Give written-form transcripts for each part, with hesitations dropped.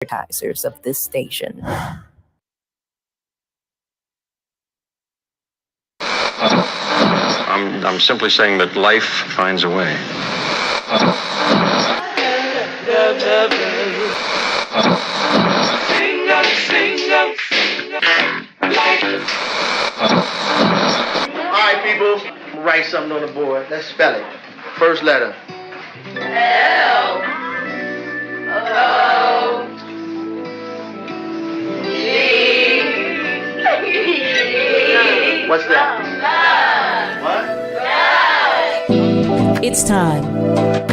advertisers of this station. I'm simply saying that life finds a way. All right, people, write something on the board. Let's spell it. First letter. L O G. What's that? What? It's time.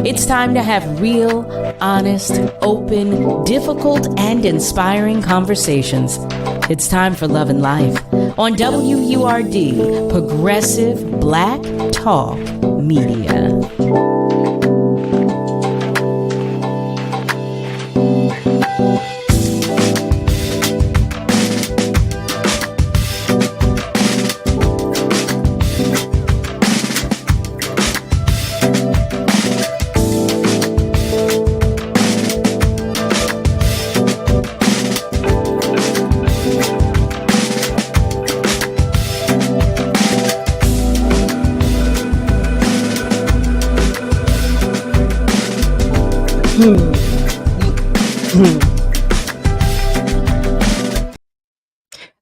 It's time to have real, honest, open, difficult, and inspiring conversations. It's time for Love and Life on WURD, Progressive Black Talk Media.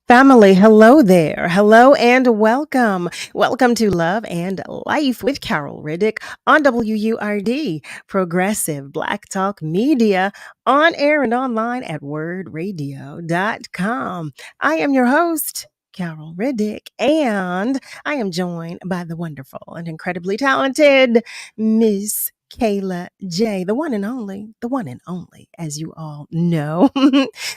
Family, hello there. Hello and welcome. Welcome to Love and Life with Carol Riddick on WURD, Progressive Black Talk Media, on air and online at wordradio.com. I am your host, Carol Riddick, and I am joined by the wonderful and incredibly talented Miss Kayla J, the one and only, as you all know.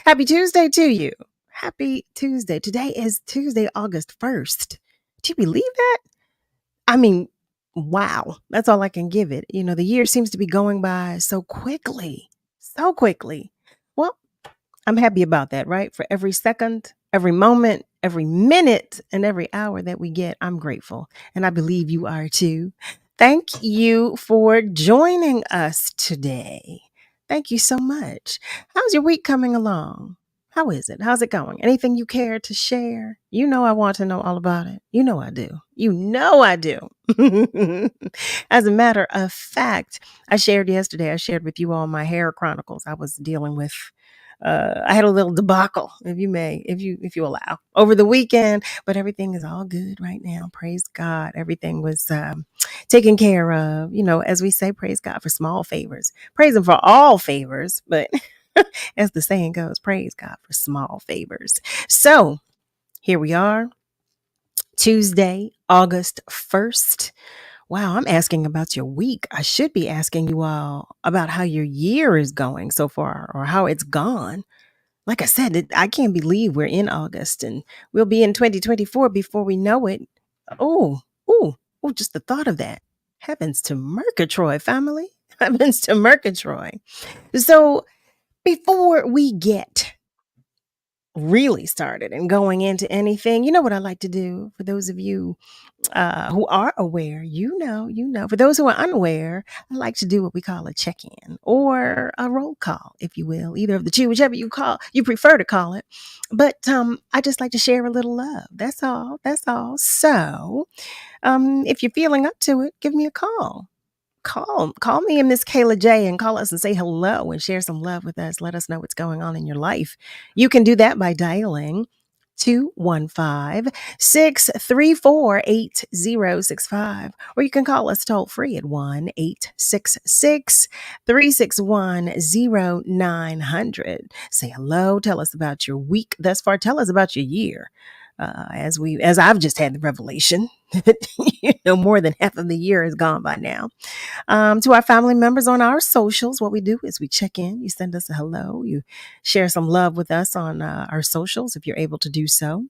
Happy Tuesday to you. Happy Tuesday. Today is Tuesday, August 1st. Do you believe that? I mean, wow. That's all I can give it. You know, the year seems to be going by so quickly. So quickly. Well, I'm happy about that, right? For every second, every moment, every minute, and every hour that we get, I'm grateful. And I believe you are too. Thank you for joining us today. Thank you so much. How's your week coming along? How is it? How's it going? Anything you care to share? You know I want to know all about it. You know I do. You know I do. As a matter of fact, I shared with you all my hair chronicles. I was dealing with I had a little debacle, if you allow, over the weekend, but everything is all good right now. Praise God. Everything was taken care of. You know, as we say, praise God for small favors. Praise Him for all favors, but as the saying goes, praise God for small favors. So here we are, Tuesday, August 1st. Wow, I'm asking about your week. I should be asking you all about how your year is going so far or how it's gone. Like I said, I can't believe we're in August and we'll be in 2024 before we know it. Oh, just the thought of that. Heavens to Murgatroyd, family. Heavens to Murgatroyd. So before we get really started and going into anything, you know what I like to do for those of you who are aware, you know. For those who are unaware, I like to do what we call a check-in or a roll call, if you will, either of the two, whichever you prefer to call it. But I just like to share a little love. That's all. So if you're feeling up to it, give me a call. Call me and Miss Kayla J and call us and say hello and share some love with us. Let us know what's going on in your life. You can do that by dialing 215-634-8065, or you can call us toll free at 1-866-361-0900. Say hello. Tell us about your week thus far. Tell us about your year. As I've just had the revelation that more than half of the year is gone by now. To our family members on our socials, what we do is we check in. You send us a hello. You share some love with us on our socials if you're able to do so,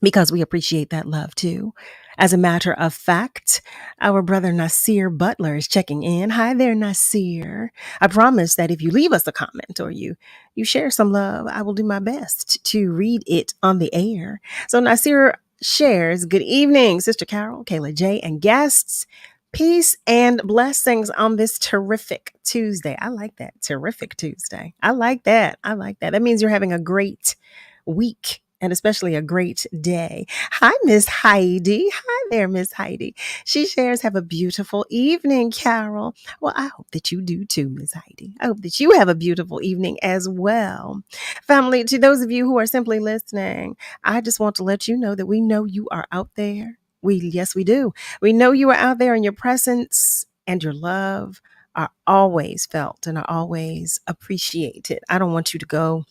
because we appreciate that love too. As a matter of fact, our brother Nasir Butler is checking in. Hi there, Nasir. I promise that if you leave us a comment or you share some love, I will do my best to read it on the air. So Nasir shares, good evening, Sister Carol, Kayla J, and guests. Peace and blessings on this terrific Tuesday. I like that. Terrific Tuesday. I like that. I like that. That means you're having a great week and especially a great day. Hi, Miss Heidi. Hi there, Miss Heidi. She shares, have a beautiful evening, Carol. Well, I hope that you do too, Miss Heidi. I hope that you have a beautiful evening as well. Family, to those of you who are simply listening, I just want to let you know that we know you are out there. Yes, we do. We know you are out there and your presence and your love are always felt and are always appreciated. I don't want you to go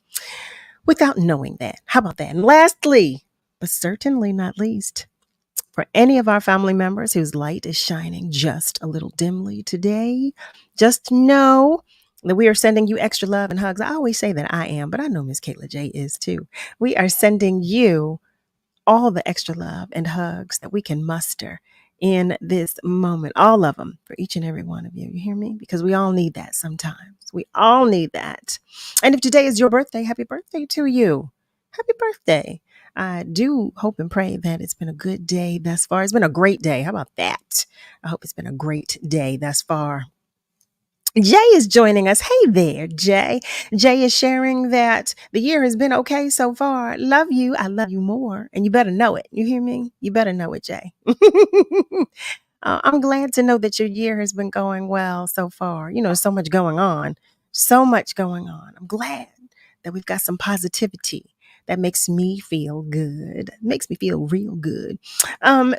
without knowing that. How about that? And lastly, but certainly not least, for any of our family members whose light is shining just a little dimly today, just know that we are sending you extra love and hugs. I always say that I am, but I know Miss Kayla J is too. We are sending you all the extra love and hugs that we can muster in this moment, all of them for each and every one of you. You hear me? Because we all need that sometimes. We all need that. And if today is your birthday, happy birthday to you. Happy birthday. I do hope and pray that it's been a good day thus far. It's been a great day. How about that? I hope it's been a great day thus far. Jay is joining us. Hey there, Jay. Jay is sharing that the year has been okay so far. Love you. I love you more. And you better know it. You hear me? You better know it, Jay. I'm glad to know that your year has been going well so far. You know, so much going on. So much going on. I'm glad that we've got some positivity that makes me feel good. Makes me feel real good.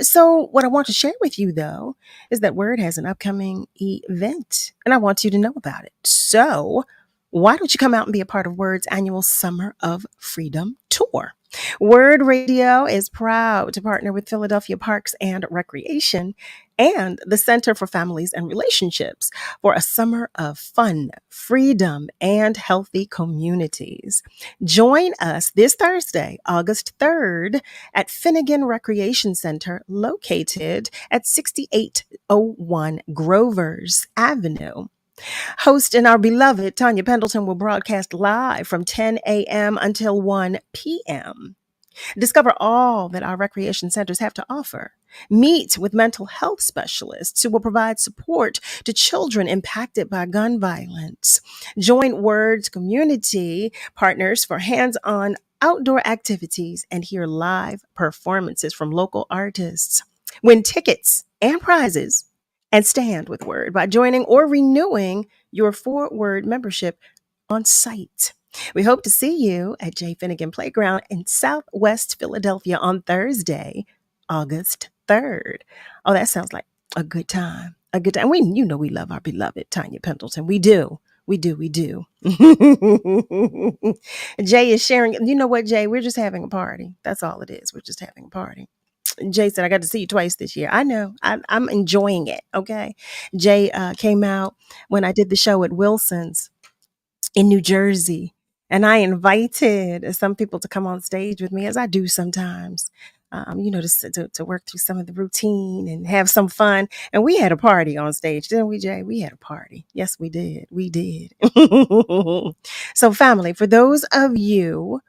So what I want to share with you, though, is that WURD has an upcoming event, and I want you to know about it. So why don't you come out and be a part of WURD's annual Summer of Freedom tour? WURD Radio is proud to partner with Philadelphia Parks and Recreation and the Center for Families and Relationships for a summer of fun, freedom, and healthy communities. Join us this Thursday, August 3rd, at Finnegan Recreation Center, located at 6801 Grovers Avenue. Host and our beloved Tanya Pendleton will broadcast live from 10 a.m. until 1 p.m. Discover all that our recreation centers have to offer. Meet with mental health specialists who will provide support to children impacted by gun violence. Join WURD's community partners for hands-on outdoor activities and hear live performances from local artists. Win tickets and prizes and stand with WURD by joining or renewing your WURD membership on site. We hope to see you at J. Finnegan Playground in Southwest Philadelphia on Thursday, August 3rd. Oh, that sounds like a good time. A good time. You know we love our beloved Tanya Pendleton. We do. We do. Jay is sharing. You know what, Jay? We're just having a party. That's all it is. We're just having a party. Jay said, I got to see you twice this year. I know. I'm enjoying it. Okay. Jay came out when I did the show at Wilson's in New Jersey. And I invited some people to come on stage with me, as I do sometimes, to work through some of the routine and have some fun. And we had a party on stage, didn't we, Jay? We had a party. Yes, we did. We did. So, family, for those of you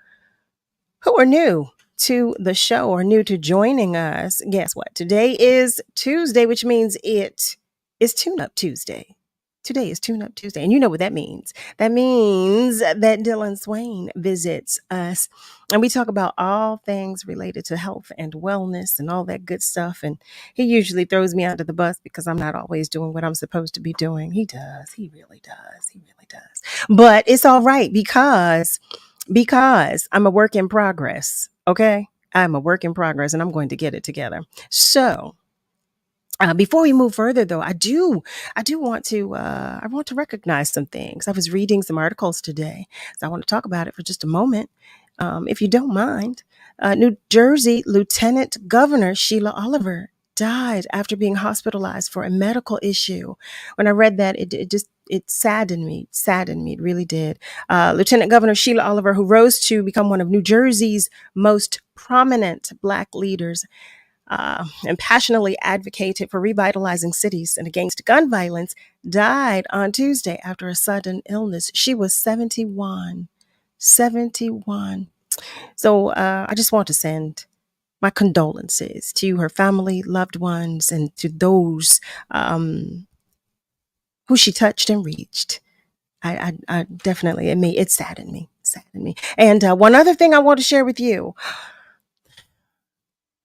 who are new to the show or new to joining us, guess what? Today is Tuesday, which means it is Tune-Up Tuesday. Today is Tune-Up Tuesday, and you know what that means. That means that Dillon Swaine visits us, and we talk about all things related to health and wellness and all that good stuff. And he usually throws me under the bus because I'm not always doing what I'm supposed to be doing. He does. He really does. He really does. But it's all right because I'm a work in progress. Okay, I'm a work in progress, and I'm going to get it together. So. Before we move further, though, I want to recognize some things. I was reading some articles today, so I want to talk about it for just a moment, if you don't mind. New Jersey Lieutenant Governor Sheila Oliver died after being hospitalized for a medical issue. When I read that, it saddened me. It really did. Lieutenant Governor Sheila Oliver, who rose to become one of New Jersey's most prominent Black leaders, and passionately advocated for revitalizing cities and against gun violence, died on Tuesday after a sudden illness. She was 71. 71. So I just want to send my condolences to her family, loved ones, and to those who she touched and reached. I definitely, it saddened me. Saddened me. And one other thing I want to share with you.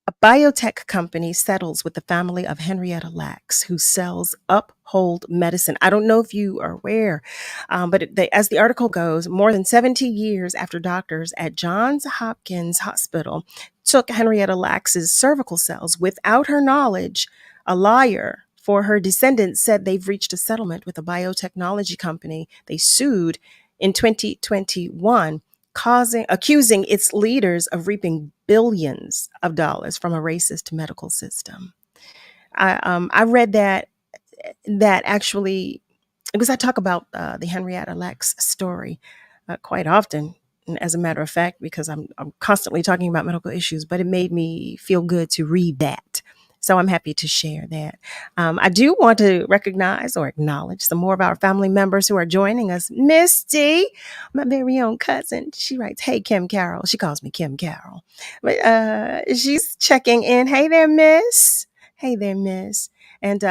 A biotech company settles with the family of Henrietta Lacks, who sells Uphold Medicine. I don't know if you are aware, as the article goes, more than 70 years after doctors at Johns Hopkins Hospital took Henrietta Lacks's cervical cells without her knowledge, a lawyer for her descendants said they've reached a settlement with a biotechnology company they sued in 2021, accusing its leaders of reaping billions of dollars from a racist medical system. I read that actually, because I talk about the Henrietta Lacks story quite often, as a matter of fact, because I'm constantly talking about medical issues, but it made me feel good to read that. So I'm happy to share that. I do want to recognize or acknowledge some more of our family members who are joining us. Misty, my very own cousin, she writes, "Hey, Kim Carroll." She calls me Kim Carroll. But she's checking in. Hey there, Miss. Hey there, Miss. And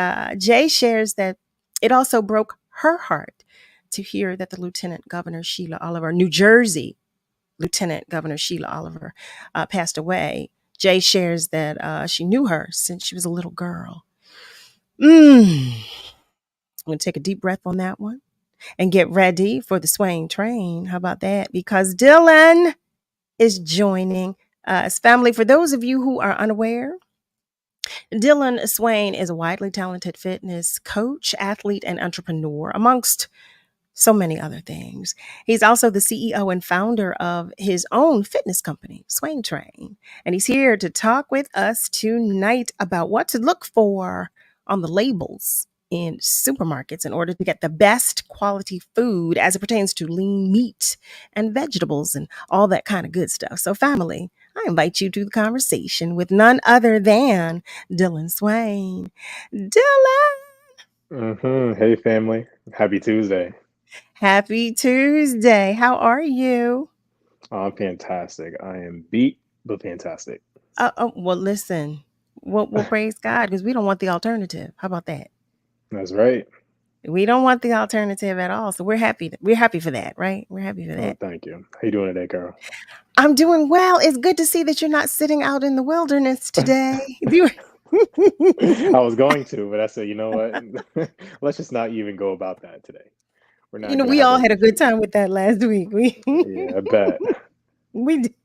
Jay shares that it also broke her heart to hear that the Lieutenant Governor Sheila Oliver, New Jersey Lieutenant Governor Sheila Oliver, passed away. Jay shares that she knew her since she was a little girl. I'm going to take a deep breath on that one and get ready for the Swain train. How about that? Because Dillon is joining us. Family, for those of you who are unaware, Dillon Swaine is a widely talented fitness coach, athlete, and entrepreneur, amongst so many other things. He's also the CEO and founder of his own fitness company, Swain Train. And he's here to talk with us tonight about what to look for on the labels in supermarkets in order to get the best quality food as it pertains to lean meat and vegetables and all that kind of good stuff. So, family, I invite you to the conversation with none other than Dillon Swaine. Dillon! Hey, family. Happy Tuesday. Happy Tuesday. How are you? I'm fantastic. I am beat, but fantastic. Well, listen, we'll praise God because we don't want the alternative. How about that? That's right. We don't want the alternative at all. So we're happy. We're happy for that, right? We're happy for Oh, that. thank you. How you doing today, Carol? I'm doing well. It's good to see that you're not sitting out in the wilderness today. I was going to, but I said, you know what? Let's just not even go about that today. We're not gonna We have all those had a good issues. time with that last week. Yeah, I bet. We did.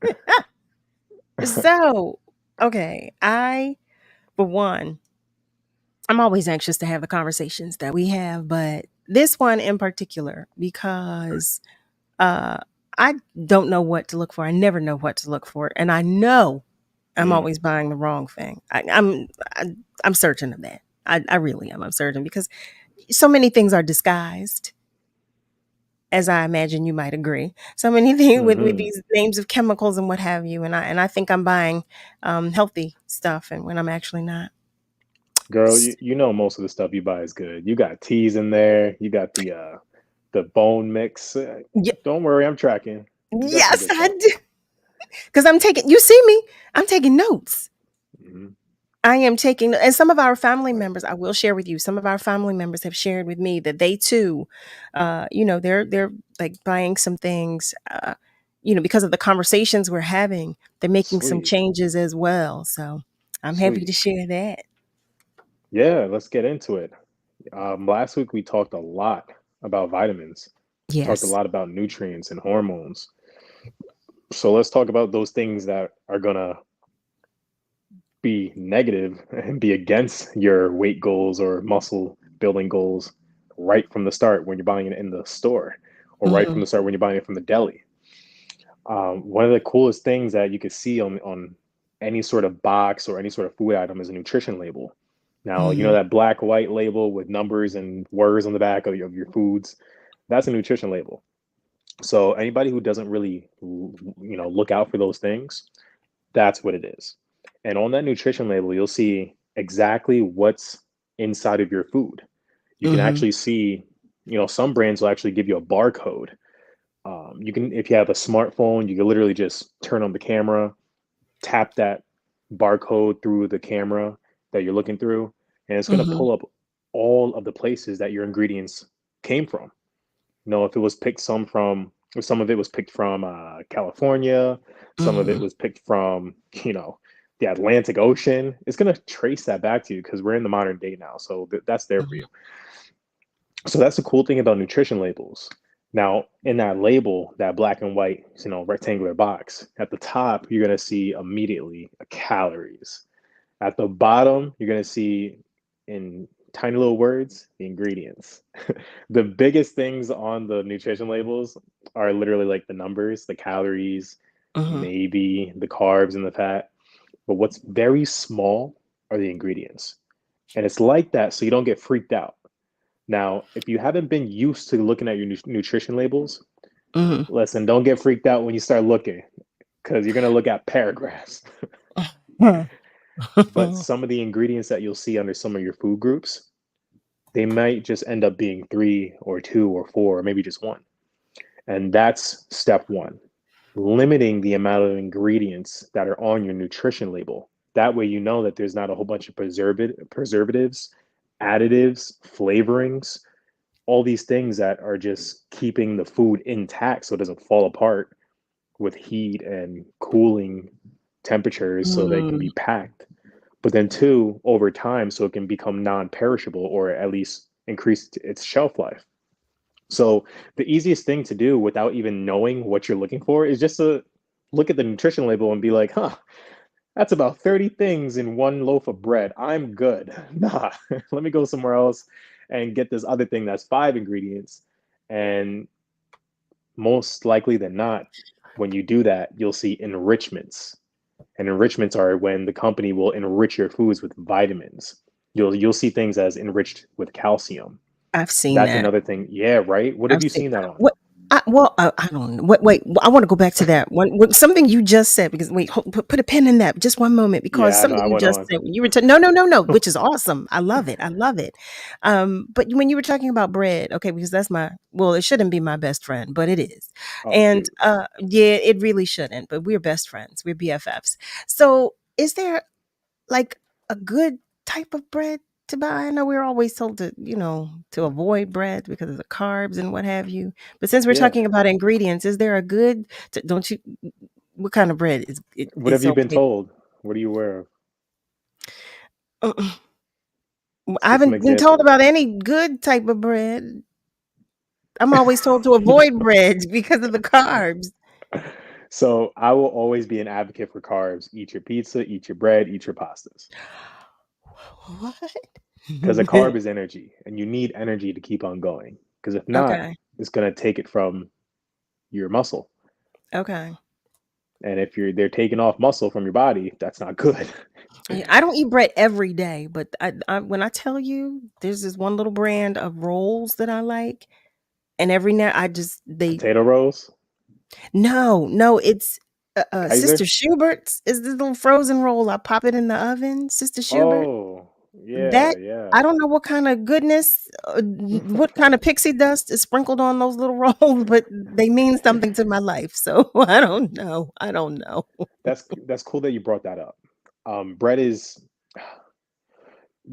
So, okay. For one, I'm always anxious to have the conversations that we have, but this one in particular, because I don't know what to look for. I never know what to look for, and I know I'm always buying the wrong thing. I'm certain of that. I really am. I'm certain because so many things are disguised, as I imagine you might agree. So many things with these names of chemicals and what have you, and I think I'm buying healthy stuff, and when I'm actually not. Girl, you know most of the stuff you buy is good. You got teas in there. You got the bone mix. Don't worry, I'm tracking. You got some Yes, good I stuff. do. Because you see me, I'm taking notes. Mhm. I am taking, and some of our family Right. members, I will share with you, some of our family members have shared with me that they too, they're like buying some things, because of the conversations we're having, they're making some Sweet. changes as well. So I'm happy to Sweet. share that. Yeah, let's get into it. Last week we talked a lot about vitamins. We talked a Yes. lot about nutrients and hormones. So let's talk about those things that are gonna be negative and be against your weight goals or muscle building goals right from the start when you're buying it in the store, or right from Mhm. the start when you're buying it from the deli. One of the coolest things that you could see on any sort of box or any sort of food item is a nutrition label. Now, you know Mhm. that black white label with numbers and words on the back of your foods? That's a nutrition label. So anybody who doesn't really, look out for those things, that's what it is. And on that nutrition label, you'll see exactly what's inside of your food. You can Mhm. actually see, some brands will actually give you a barcode. You can, if you have a smartphone, you can literally just turn on the camera, tap that barcode through the camera that you're looking through, and it's going to Mm-hmm. pull up all of the places that your ingredients came from. If it was picked some of it was picked from California, some of it Mm-hmm. was picked from, the Atlantic Ocean. It's going to trace that back to you because we're in the modern day now. So that's there for you. So that's the cool thing about nutrition labels. Now, in that label, that black and white, rectangular box, at the top, you're going to see immediately calories. At the bottom, you're going to see in tiny little words the ingredients. The biggest things on the nutrition labels are literally like the numbers, the calories, Mm-hmm. maybe the carbs and the fat. But what's very small are the ingredients. And it's like that so you don't get freaked out. Now, if you haven't been used to looking at your nutrition labels, Mm-hmm. listen, don't get freaked out when you start looking because you're going to look at paragraphs. But some of the ingredients that you'll see under some of your food groups, they might just end up being 3 or 2 or 4 or maybe just 1. And that's step 1, limiting the amount of ingredients that are on your nutrition label. That way you know that there's not a whole bunch of preservatives, additives, flavorings, all these things that are just keeping the food intact so it doesn't fall apart with heat and cooling temperatures so they can be packed. But then 2, over time, so it can become non-perishable or at least increase its shelf life. So the easiest thing to do without even knowing what you're looking for is just to look at the nutrition label and be like, that's about 30 things in one loaf of bread. I'm good. Nah, let me go somewhere else and get this other thing that's 5 ingredients. And most likely than not, when you do that, you'll see enrichments. And enrichments are when the company will enrich your foods with vitamins. You'll see things as enriched with calcium. I've seen That's that. another thing. Yeah, right. What have I've you seen seen that on? what. I don't know. Wait. I want to go back to that one. Something you just said because wait, put a pin in that just one moment because Yeah, I know. something I you went just on. said when you were no, which is awesome. I love it. I love it. But when you were talking about bread, okay, because that's it shouldn't be my best friend, but it is, Oh and shoot. yeah, it really shouldn't. But we're best friends. We're BFFs. So, is there like a good type of bread to buy? I know we're always told to avoid bread because of the carbs and what have you. But since we're Yeah. talking about ingredients, is there a good? Don't you? What kind of bread What have is you been okay? told? What are you aware of? Uh, I Let's get some haven't been told examples. about any good type of bread. I'm always told to avoid bread because of the carbs. So I will always be an advocate for carbs. Eat your pizza, eat your bread, eat your pastas. What? Because a carb is energy, and you need energy to keep on going. Because if not, Okay. it's gonna take it from your muscle. Okay. And if they're taking off muscle from your body, that's not good. Yeah, I don't eat bread every day, but when I tell you, there's this one little brand of rolls that I like, and every now I just they Potato rolls, no, it's Sister Kaiser. Schubert's is this little frozen roll. I pop it in the oven. Sister Schubert. Oh, yeah, That yeah. I don't know what kind of goodness, what kind of pixie dust is sprinkled on those little rolls, but they mean something to my life. So I don't know. I don't know. That's cool that you brought that up. Bread is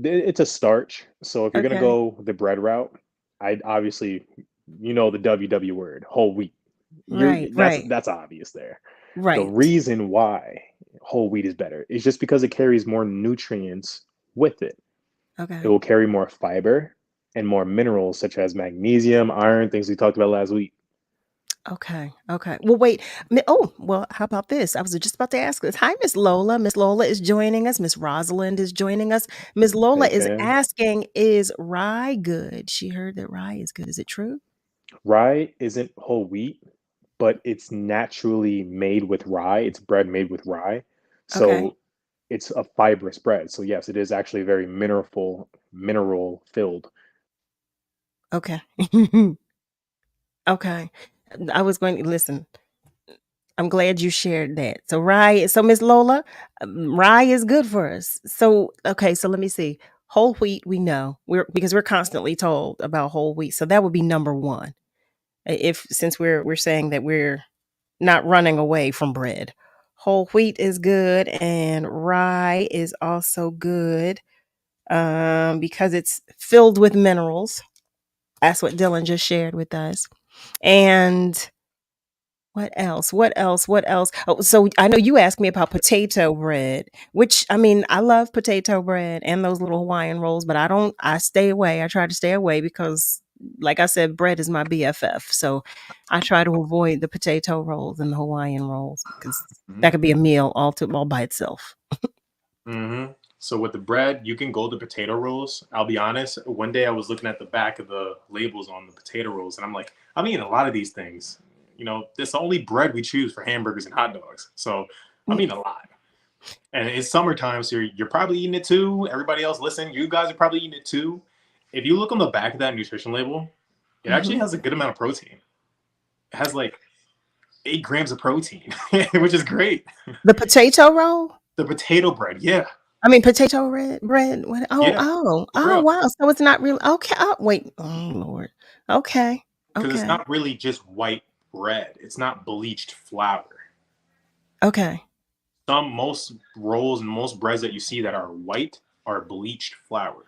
it's a starch. So if you're gonna Okay. go the bread route, I obviously the WW word, whole wheat. You're Right. that's Right. that's obvious there. The Right. reason why whole wheat is better is just because it carries more nutrients with it. It Okay. will carry more fiber and more minerals such as magnesium, iron, things we talked about last week. Okay. Okay. Well, wait. Well, how about this? I was just about to ask this. Hi, Miss Lola. Miss Lola is joining us. Miss Rosalind is joining us. Miss Lola Hey is fam. asking, is rye good? She heard that rye is good. Is it true? Rye isn't whole wheat, but it's naturally made with rye. It's bread made with rye. Okay. So it's a fibrous bread. So yes, it is actually very mineral filled. Okay. Okay. I was going to listen. I'm glad you shared that. So rye. So Miss Lola, rye is good for us. So okay. So let me see. Whole wheat, we know because we're constantly told about whole wheat. So that would be number one. If since we're saying that we're not running away from bread. Whole wheat is good, and rye is also good because it's filled with minerals. That's what Dylan just shared with us. And what else? What else? What else? Oh, so I know you asked me about potato bread, which I mean, I love potato bread and those little Hawaiian rolls, but I stay away. I try to stay away because, like I said, bread is my BFF. So I try to avoid the potato rolls and the Hawaiian rolls because that could be a meal all by itself. Mm-hmm. So with the bread, you can go to potato rolls. I'll be honest. One day I was looking at the back of the labels on the potato rolls, and I'm like, I'm eating a lot of these things. This is the only bread we choose for hamburgers and hot dogs. So I'm eating a lot. And it's summertime, so you're probably eating it too. Everybody else, listen, you guys are probably eating it too. If you look on the back of that nutrition label, it actually has a good amount of protein. It has like 8 grams of protein, which is great. The potato roll? The potato bread, yeah. I mean, potato bread. What? Yeah, Wow. So it's not really okay. Oh, wait. Oh, Lord. Okay. Because it's Okay. not really just white bread. It's not bleached flour. Okay. Most rolls and most breads that you see that are white are bleached flour.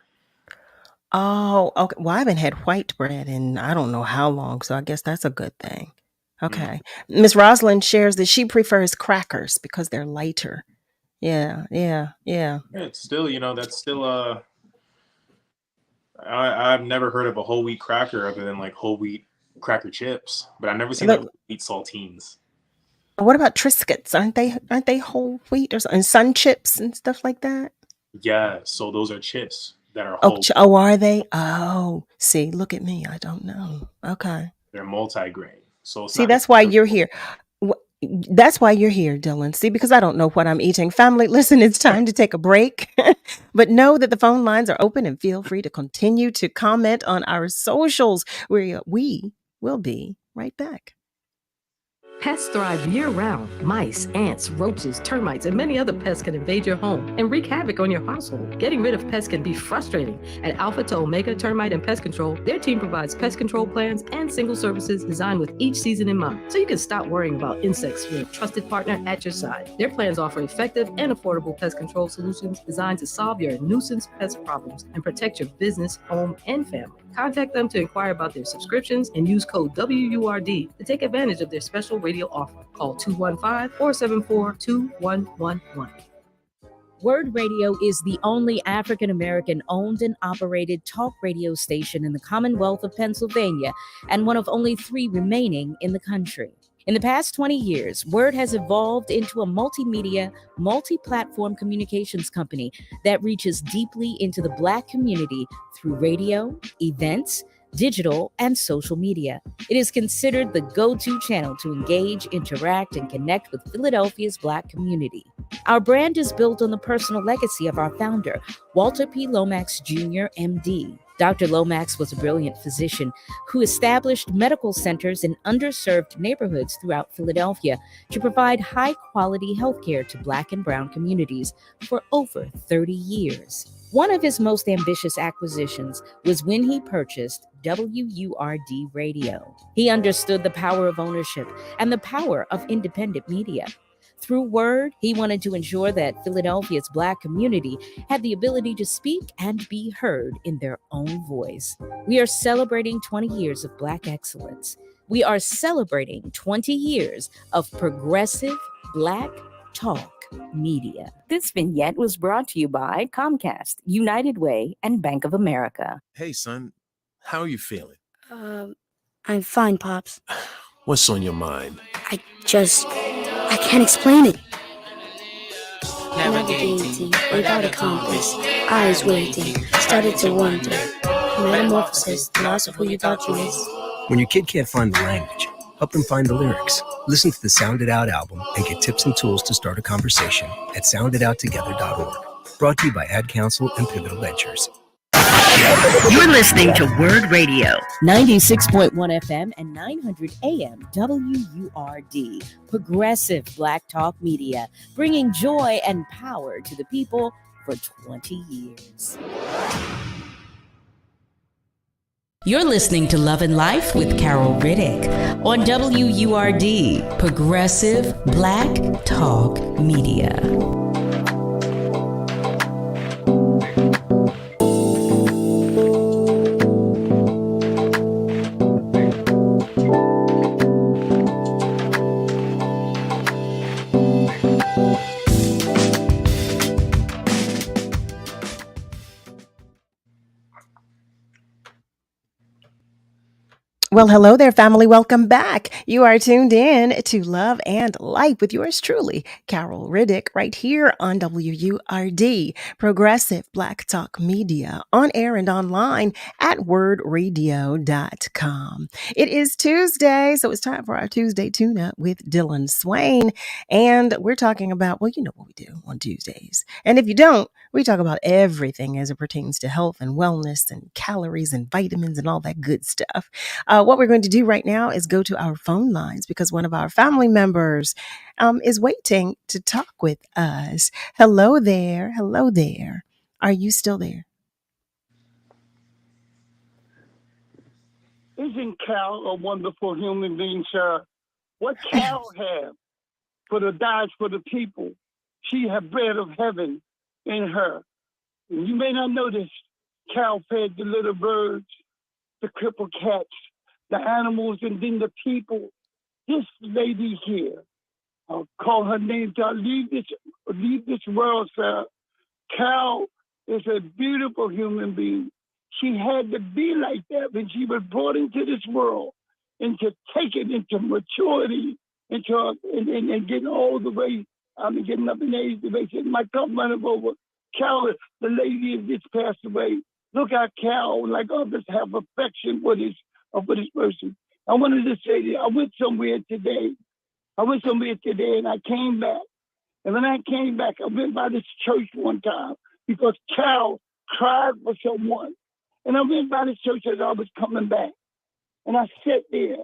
Oh, okay. Well, I haven't had white bread in I don't know how long, so I guess that's a good thing. Okay. Miss Rosalind shares that she prefers crackers because they're lighter. Yeah. It's still, that's still I've never heard of a whole wheat cracker other than like whole wheat cracker chips, but I've never seen like But whole wheat saltines. what about Triscuits? Aren't they whole wheat or and Sun Chips and stuff like that? Yeah, so those are chips that are Oh, whole. are they? Oh, see, look at me. I don't know. Okay. They're multi-grain. So it's See, not that's why you're here. That's why you're here, Dylan. See, because I don't know what I'm eating. Family, listen, it's time to take a break. But know that the phone lines are open and feel free to continue to comment on our socials where we will be right back. Pests thrive year-round. Mice, ants, roaches, termites, and many other pests can invade your home and wreak havoc on your household. Getting rid of pests can be frustrating. At Alpha to Omega Termite and Pest Control, their team provides pest control plans and single services designed with each season in mind, so you can stop worrying about insects with a trusted partner at your side. Their plans offer effective and affordable pest control solutions designed to solve your nuisance pest problems and protect your business, home, and family. Contact them to inquire about their subscriptions and use code WURD to take advantage of their special radio offer. Call 215-474-2111. WURD Radio is the only African-American owned and operated talk radio station in the Commonwealth of Pennsylvania and one of only 3 remaining in the country. In the past 20 years, WURD has evolved into a multimedia, multi-platform communications company that reaches deeply into the Black community through radio, events, digital, and social media. It is considered the go-to channel to engage, interact, and connect with Philadelphia's Black community. Our brand is built on the personal legacy of our founder, Walter P. Lomax Jr., MD. Dr. Lomax was a brilliant physician who established medical centers in underserved neighborhoods throughout Philadelphia to provide high-quality healthcare to Black and Brown communities for over 30 years. One of his most ambitious acquisitions was when he purchased WURD Radio. He understood the power of ownership and the power of independent media. Through WURD, he wanted to ensure that Philadelphia's Black community had the ability to speak and be heard in their own voice. We are celebrating 20 years of Black excellence. We are celebrating 20 years of progressive Black talk media. This vignette was brought to you by Comcast, United Way, and Bank of America. Hey, son, how are you feeling? I'm fine, Pops. What's on your mind? I can't explain it. Navigating without a compass, eyes waiting, started to wonder. Metamorphosis, loss of who you thought you was. When your kid can't find the language, help them find the lyrics. Listen to the Sound It Out album and get tips and tools to start a conversation at sounditouttogether.org. Brought to you by Ad Council and Pivotal Ventures. You're listening to WURD Radio, 96.1 FM and 900 AM WURD, progressive Black talk media, bringing joy and power to the people for 20 years. You're listening to Love and Life with Carol Riddick on WURD, Progressive Black Talk Media. Well, hello there, family. Welcome back. You are tuned in to Love and Life with yours truly, Carol Riddick, right here on WURD, Progressive Black Talk Media, on air and online at wordradio.com. It is Tuesday, so it's time for our Tuesday tune-up with Dillon Swaine. And we're talking about, well, you know what we do on Tuesdays. And if you don't, we talk about everything as it pertains to health and wellness and calories and vitamins and all that good stuff. What we're going to do right now is go to our phone lines because one of our family members is waiting to talk with us. Hello there. Hello there. Are you still there? Isn't Cal a wonderful human being, sir? What Cal have for the dies for the people? She had bread of heaven in her. And you may not know this. Cal fed the little birds, the crippled cats, the animals, and then the people. This lady here, I'll call her name till I leave this world, sir. Cal is a beautiful human being. She had to be like that when she was brought into this world and to take it into maturity, and getting all the way, getting up in age, the way my cup running over. Cal, the lady that just passed away. Look how Cal, like others, have affection for this person. I wanted to say that I went somewhere today. And I came back. And when I came back, I went by this church one time because Cal cried for someone. And I went by this church as I was coming back. And I sat there.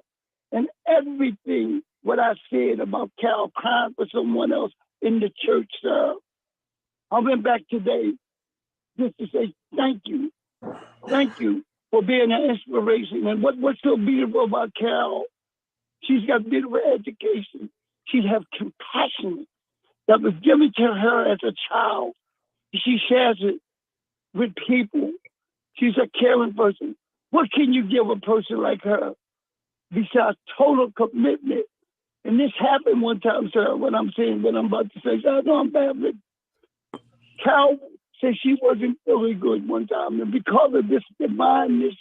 And everything what I said about Cal crying for someone else in the church, sir, I went back today just to say thank you. Thank you for being an inspiration. And what's so beautiful about Cal, she's got beautiful education. She has compassion that was given to her as a child. She shares it with people. She's a caring person. What can you give a person like her besides total commitment? And this happened one time, sir, what I'm about to say. So I know I'm babbling. Cal said she wasn't feeling good one time. And because of this divineness,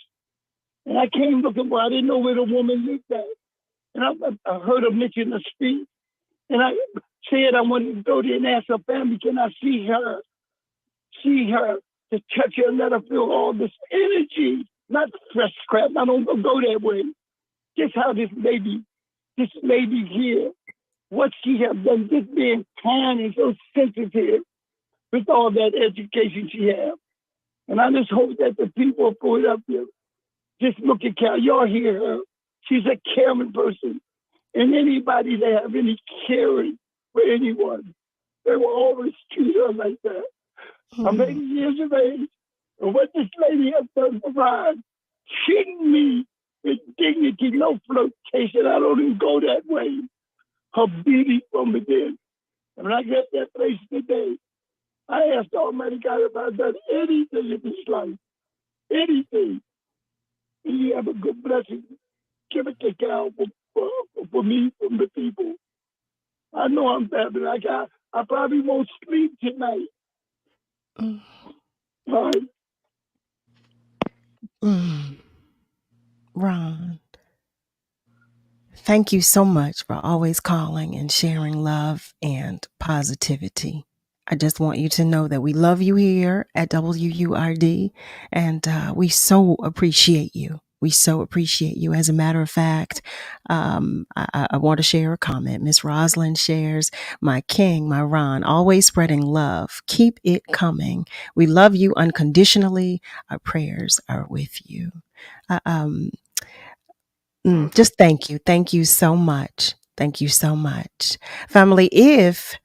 and I came looking for, I didn't know where the woman lived at. And I heard her mention the street. And I said I wanted to go there and ask her family, can I see her, to touch her and let her feel all this energy, not fresh crap. I don't go that way. Just how this lady here, what she has done, just being kind and so sensitive with all that education she has. And I just hope that the people are going up there. Just look at Cal. Y'all hear her. She's a caring person. And anybody that have any caring for anyone, they will always treat her like that. I'm 80 years of age. And what this lady has done for mine, treating me with dignity, no flirtation. I don't even go that way. Her beauty from within. And when I get that place today, I asked Almighty God if I've done anything in this life. Anything. And you have a good blessing. Give it to Cal for me, from the people. I know I'm babbling. I probably won't sleep tonight. Right. Ron, thank you so much for always calling and sharing love and positivity. I just want you to know that we love you here at WURD, and we so appreciate you. We so appreciate you. As a matter of fact, I want to share a comment. Miss Rosalind shares, my king, my Ron, always spreading love. Keep it coming. We love you unconditionally. Our prayers are with you. Just thank you. Thank you so much. Thank you so much. Family, if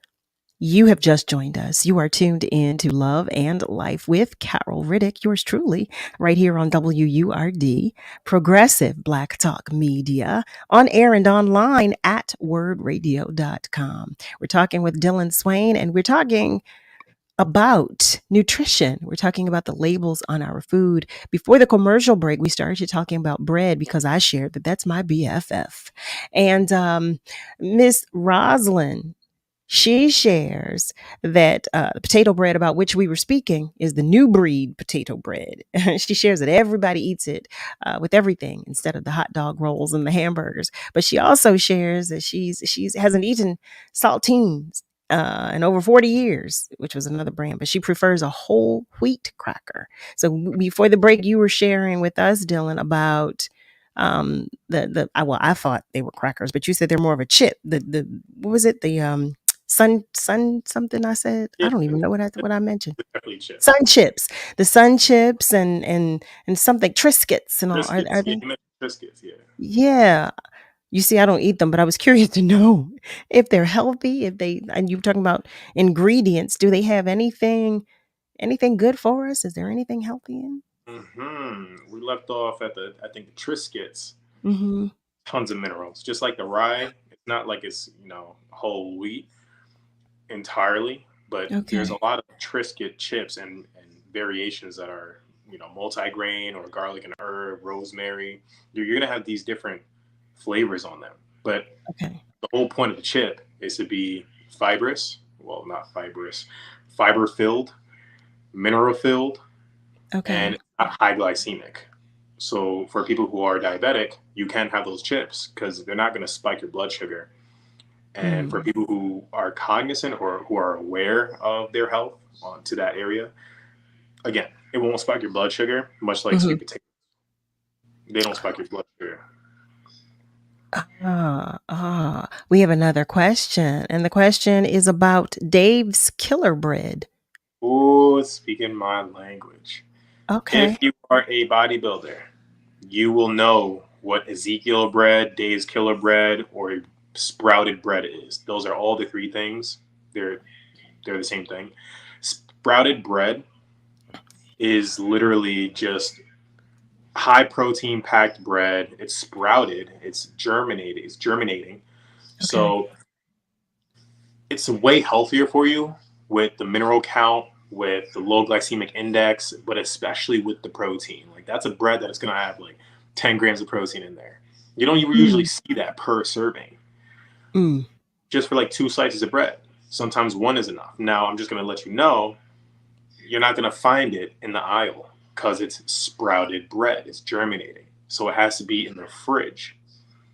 You have just joined us. You are tuned in to Love and Life with Carol Riddick, yours truly, right here on WURD, Progressive Black Talk Media, on air and online at wordradio.com. We're talking with Dillon Swaine, and we're talking about nutrition. We're talking about the labels on our food. Before the commercial break, we started talking about bread because I shared that that's my BFF. And Miss Roslyn, she shares that the potato bread about which we were speaking is the new breed potato bread. She shares that everybody eats it with everything instead of the hot dog rolls and the hamburgers. But she also shares that she's hasn't eaten saltines in over 40 years, which was another brand, but she prefers a whole wheat cracker. So before the break, you were sharing with us, Dylan, about well, I thought they were crackers, but you said they're more of a chip. The what was it? The sun something I said. I don't even know what I mentioned. Sun chips. The sun chips and something Triscuits and all. Are they? Triscuits, yeah. Yeah. You see, I don't eat them, but I was curious to know if they're healthy, if they, and you were talking about ingredients. Do they have anything good for us? Is there anything healthy in? We left off at I think the Triscuits. Mm-hmm. Tons of minerals, just like the rye. It's not like it's whole wheat entirely, but there's a lot of Triscuit chips and variations that are multi-grain or garlic and herb, rosemary. You're gonna have these different flavors on them, but the whole point of the chip is to be fibrous. Well, not fibrous, fiber filled, mineral filled, and not high glycemic. So for people who are diabetic, you can have those chips because they're not going to spike your blood sugar. And for people who are cognizant or who are aware of their health to that area, again, it won't spike your blood sugar, much like sweet potatoes. They don't spike your blood sugar. We have another question, and the question is about Dave's Killer Bread. Oh, speaking my language. Okay. If you are a bodybuilder, you will know what Ezekiel bread, Dave's Killer Bread, or sprouted bread is. Those are all the three things. They're the same thing. Sprouted bread is literally just high protein packed bread. It's sprouted. It's germinated. It's germinating. So it's way healthier for you with the mineral count, with the low glycemic index, but especially with the protein. Like that's a bread that is going to have like 10 grams of protein in there. You don't usually see that per serving. Just for like 2 slices of bread. Sometimes one is enough. Now I'm just going to let you know, you're not going to find it in the aisle because it's sprouted bread. It's germinating. So it has to be in the fridge.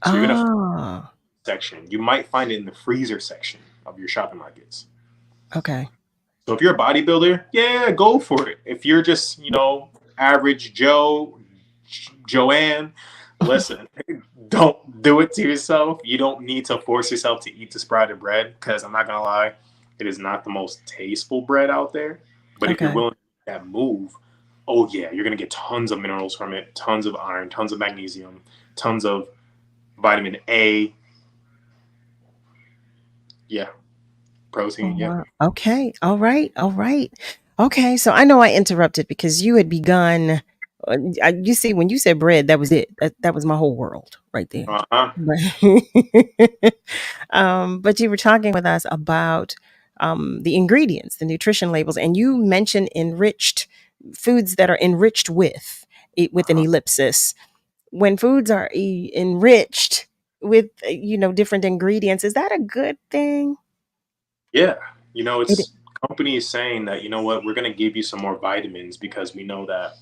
So you're going to section. You might find it in the freezer section of your shopping markets. Okay. So if you're a bodybuilder, yeah, go for it. If you're just, average Joe, Joanne, listen, don't do it to yourself. You don't need to force yourself to eat the sprouted bread because I'm not going to lie, it is not the most tasteful bread out there. But if you're willing to make that move, oh yeah, you're going to get tons of minerals from it, tons of iron, tons of magnesium, tons of vitamin A. Yeah. Protein, yeah. Okay. All right. Okay. So I know I interrupted because you had begun. You see, when you said bread, that was it. That was my whole world right there. But you were talking with us about the ingredients, the nutrition labels, and you mentioned enriched foods that are enriched with an ellipsis. When foods are enriched with different ingredients, is that a good thing? Yeah, it's companies saying that, we're going to give you some more vitamins because we know that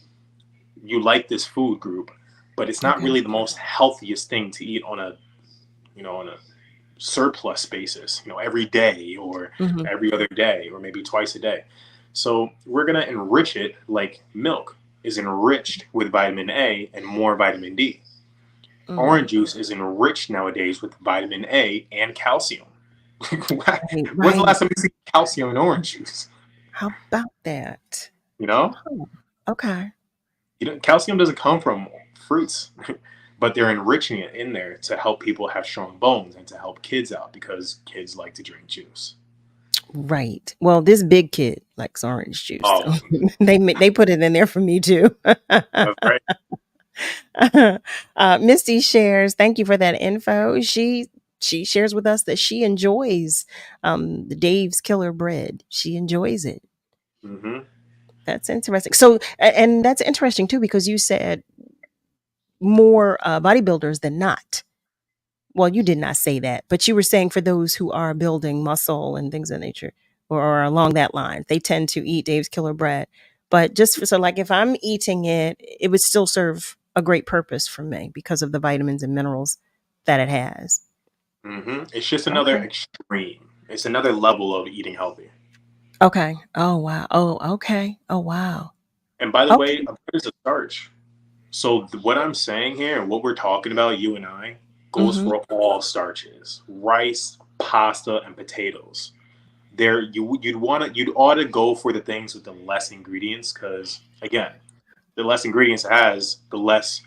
you like this food group, but it's not really the most healthiest thing to eat on a surplus basis, every day or every other day or maybe twice a day. So we're going to enrich it like milk is enriched with vitamin A and more vitamin D. Orange juice is enriched nowadays with vitamin A and calcium. When's the last time you see calcium in orange juice? How about that? Okay. Calcium doesn't come from fruits, but they're enriching it in there to help people have strong bones and to help kids out because kids like to drink juice. Right. Well, this big kid likes orange juice, so Oh, they put it in there for me too. that's right. Misty shares. Thank you for that info. She shares with us that she enjoys the Dave's Killer Bread. She enjoys it. Hmm. That's interesting. So, and that's interesting too because you said more bodybuilders than not. Well, you did not say that, but you were saying for those who are building muscle and things of nature or along that line, they tend to eat Dave's Killer Bread. But just for, so like if I'm eating it, it would still serve a great purpose for me because of the vitamins and minerals that it has. It's just another Okay. extreme. It's another level of eating healthy. Okay. Oh wow. Oh, okay. Oh wow. And by the Okay. way, a bread is a starch. So what I'm saying here and what we're talking about, you and I, goes Mm-hmm. for all starches: rice, pasta, and potatoes. There, you'd ought to go for the things with the less ingredients because again, the less ingredients it has, the less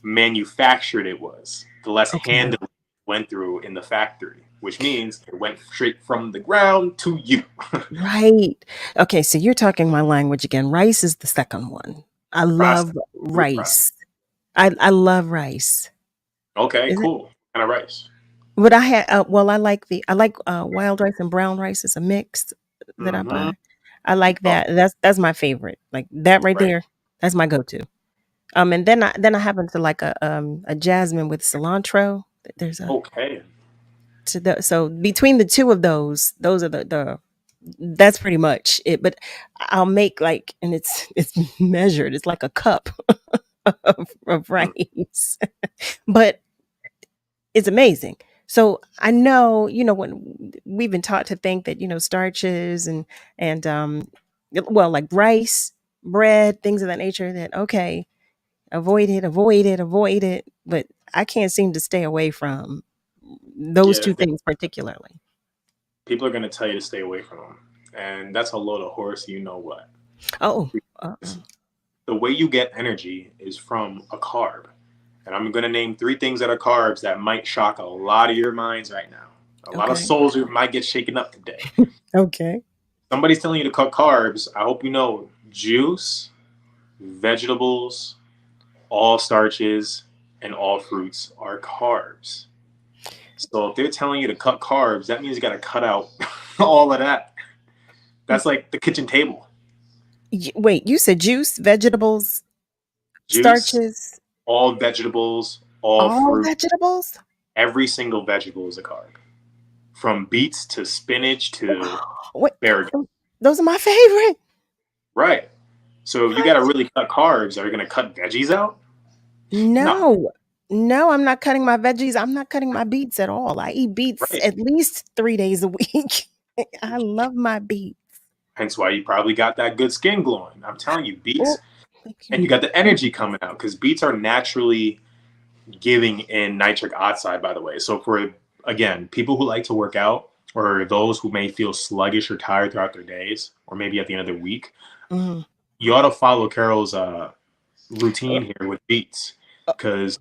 manufactured it was, the less Okay. handling went through in the factory, which means it went straight from the ground to you. Right. Okay. So you're talking my language again. Rice is the second one. I Processed, love food processed. rice. I love rice. Okay, Is it? cool. What kind of rice? But I had well, I like wild rice and brown rice. It's a mix that I Mm-hmm. buy. I like Oh, that. That's my favorite. Like that right right. there. That's my go-to. And then I happen to like a jasmine with cilantro. There's a Okay. so between the two of those are the that's pretty much it. But I'll make like and it's measured. It's like a cup of Mm. rice. But it's amazing. So I know, when we've been taught to think that, starches and well, like rice, bread, things of that nature that okay, avoid it. But I can't seem to stay away from those Yeah, two things particularly. people are going to tell you to stay away from them. And that's a load of horse, you know what. Oh, uh-uh. The way you get energy is from a carb. And I'm going to name three things that are carbs that might shock a lot of your minds right now. A lot of Okay. souls might get shaken up today. Okay. Somebody's telling you to cut carbs. I hope you know juice, vegetables, all starches, and all fruits are carbs. So if they're telling you to cut carbs, that means you got to cut out all of that. That's like the kitchen table. Wait, you said juice, vegetables, Juice, starches, all vegetables, all all fruit, vegetables? every single vegetable is a carb. From beets to spinach to Wait, asparagus. those are my favorite. Right. So you got to really cut carbs. Are you going to cut veggies out? No. No. No, I'm not cutting my veggies. I'm not cutting my beets at all. I eat beets Right. at least 3 days a week. I love my beets. Hence why you probably got that good skin glowing. I'm telling you, beets, Oh, thank and you. you got the energy coming out because beets are naturally giving in nitric oxide, by the way. So for, again, people who like to work out or those who may feel sluggish or tired throughout their days or maybe at the end of the week, Mhm. you ought to follow Carol's routine here with beets because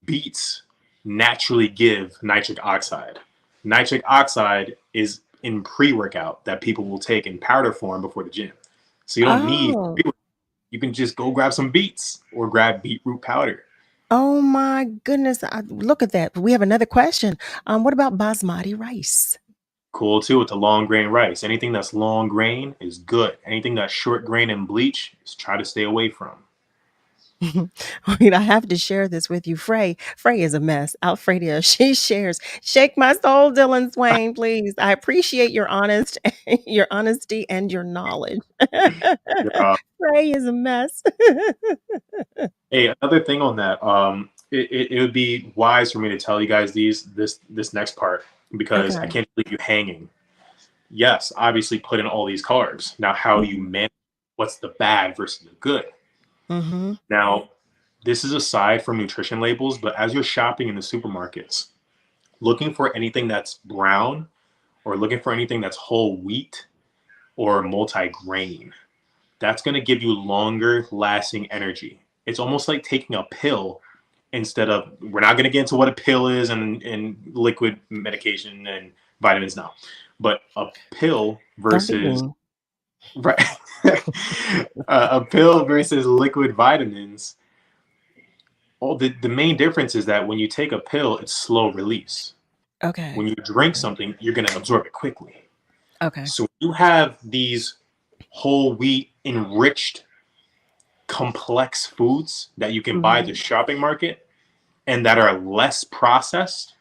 beets naturally give nitric oxide. Nitric oxide is in pre-workout that people will take in powder form before the gym. So you don't need, Oh. you can just go grab some beets or grab beetroot powder. Oh my goodness. Look at that. We have another question. What about basmati rice? Cool too with the long grain rice. Anything that's long grain is good. Anything that's short grain and bleach is try to stay away from. I have to share this with you. Frey is a mess. Alfredia, she shares. Shake my soul, Dylan Swain, please. I appreciate your your honesty and your knowledge. Yeah. Frey is a mess. Hey, another thing on that, it would be wise for me to tell you guys this next part because I Okay. can't leave you hanging. Yes, obviously put in all these carbs. Now, how do you manage what's the bad versus the good? Mm-hmm. Now, this is aside from nutrition labels, but as you're shopping in the supermarkets, looking for anything that's brown or looking for anything that's whole wheat or multi-grain, that's going to give you longer lasting energy. It's almost like taking a pill instead of, we're not going to get into what a pill is and liquid medication and vitamins now. But a pill Don't be versus mean. right, a pill versus liquid vitamins. Well, the main difference is that when you take a pill, it's slow release. Okay. When you drink something, you're going to absorb it quickly. Okay. So you have these whole wheat enriched complex foods that you can buy at the shopping market and that are less processed.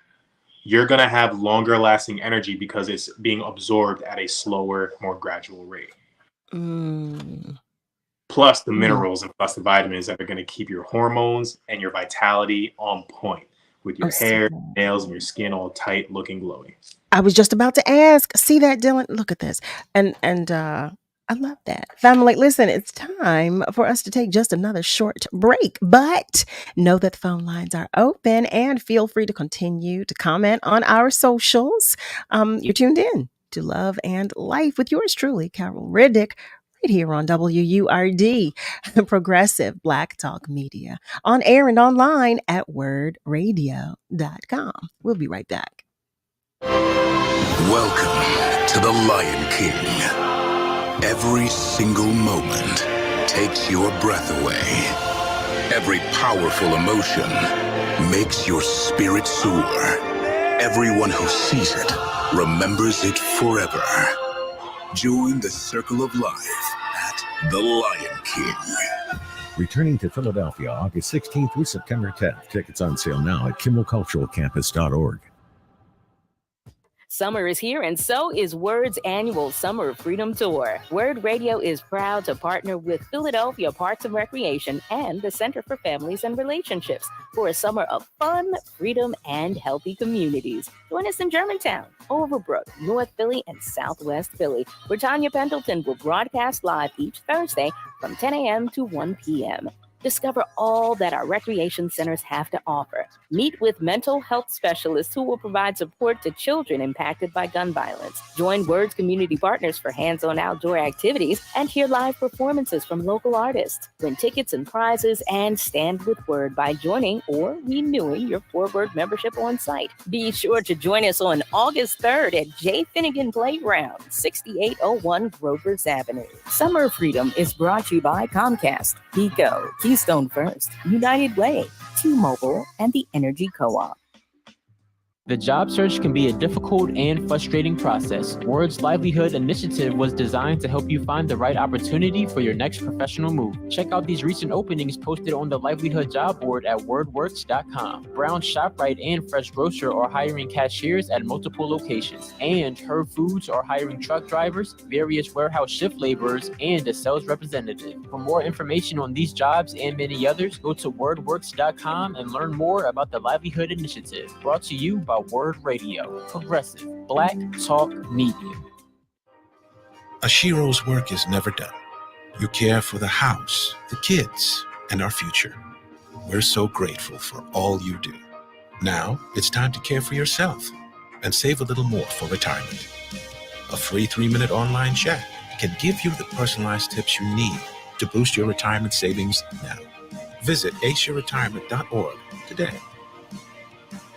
You're going to have longer lasting energy because it's being absorbed at a slower, more gradual rate. Plus the minerals and plus the vitamins that are going to keep your hormones and your vitality on point with your hair, nails, and your skin all tight, looking glowing. I was just about to ask. See that, Dylan? Look at this. And I love that. Family, listen, it's time for us to take just another short break, but know that the phone lines are open and feel free to continue to comment on our socials. You're tuned in to Love and Life with yours truly, Carol Riddick, right here on WURD, Progressive Black Talk Media, on air and online at wordradio.com. We'll be right back. Welcome to the Lion King. Every single moment takes your breath away. Every powerful emotion makes your spirit soar. Everyone who sees it remembers it forever. Join the circle of life at the Lion King. Returning to Philadelphia August 16th through September 10th. Tickets on sale now at kimmelculturalcampus.org. Summer is here, and so is WURD's annual Summer Freedom Tour. WURD Radio is proud to partner with Philadelphia Parks and Recreation and the Center for Families and Relationships for a summer of fun, freedom, and healthy communities. Join us in Germantown, Overbrook, North Philly, and Southwest Philly, where Tanya Pendleton will broadcast live each Thursday from 10 a.m. to 1 p.m. Discover all that our recreation centers have to offer. Meet with mental health specialists who will provide support to children impacted by gun violence. Join WURD's community partners for hands-on outdoor activities and hear live performances from local artists. Win tickets and prizes and stand with WURD by joining or renewing your 4WURD membership on site. Be sure to join us on August 3rd at J. Finnegan Playground, 6801 Grovers Avenue. Summer Freedom is brought to you by Comcast, Pico, Keystone First, United Way, T-Mobile, and the Energy Co-op. The job search can be a difficult and frustrating process. WURD's Livelihood Initiative was designed to help you find the right opportunity for your next professional move. Check out these recent openings posted on the Livelihood job board at wordworks.com. Brown ShopRite and Fresh Grocer are hiring cashiers at multiple locations, and Herb Foods are hiring truck drivers, various warehouse shift laborers, and a sales representative. For more information on these jobs and many others, go to wordworks.com and learn more about the Livelihood Initiative, brought to you by WURD Radio, Progressive Black Talk Media. Ashiro's work is never done. You care for the house, the kids, and our future. We're so grateful for all you do. Now it's time to care for yourself and save a little more for retirement. A free 3-minute online chat can give you the personalized tips you need to boost your retirement savings now. Visit aceyourretirement.org today.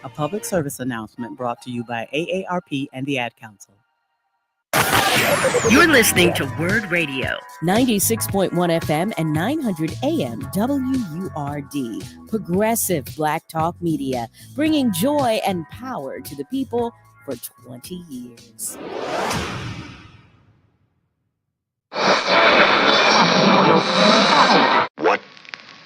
A public service announcement brought to you by AARP and the Ad Council. You're listening to WURD Radio, 96.1 FM and 900 AM WURD, Progressive Black Talk Media, bringing joy and power to the people for 20 years. What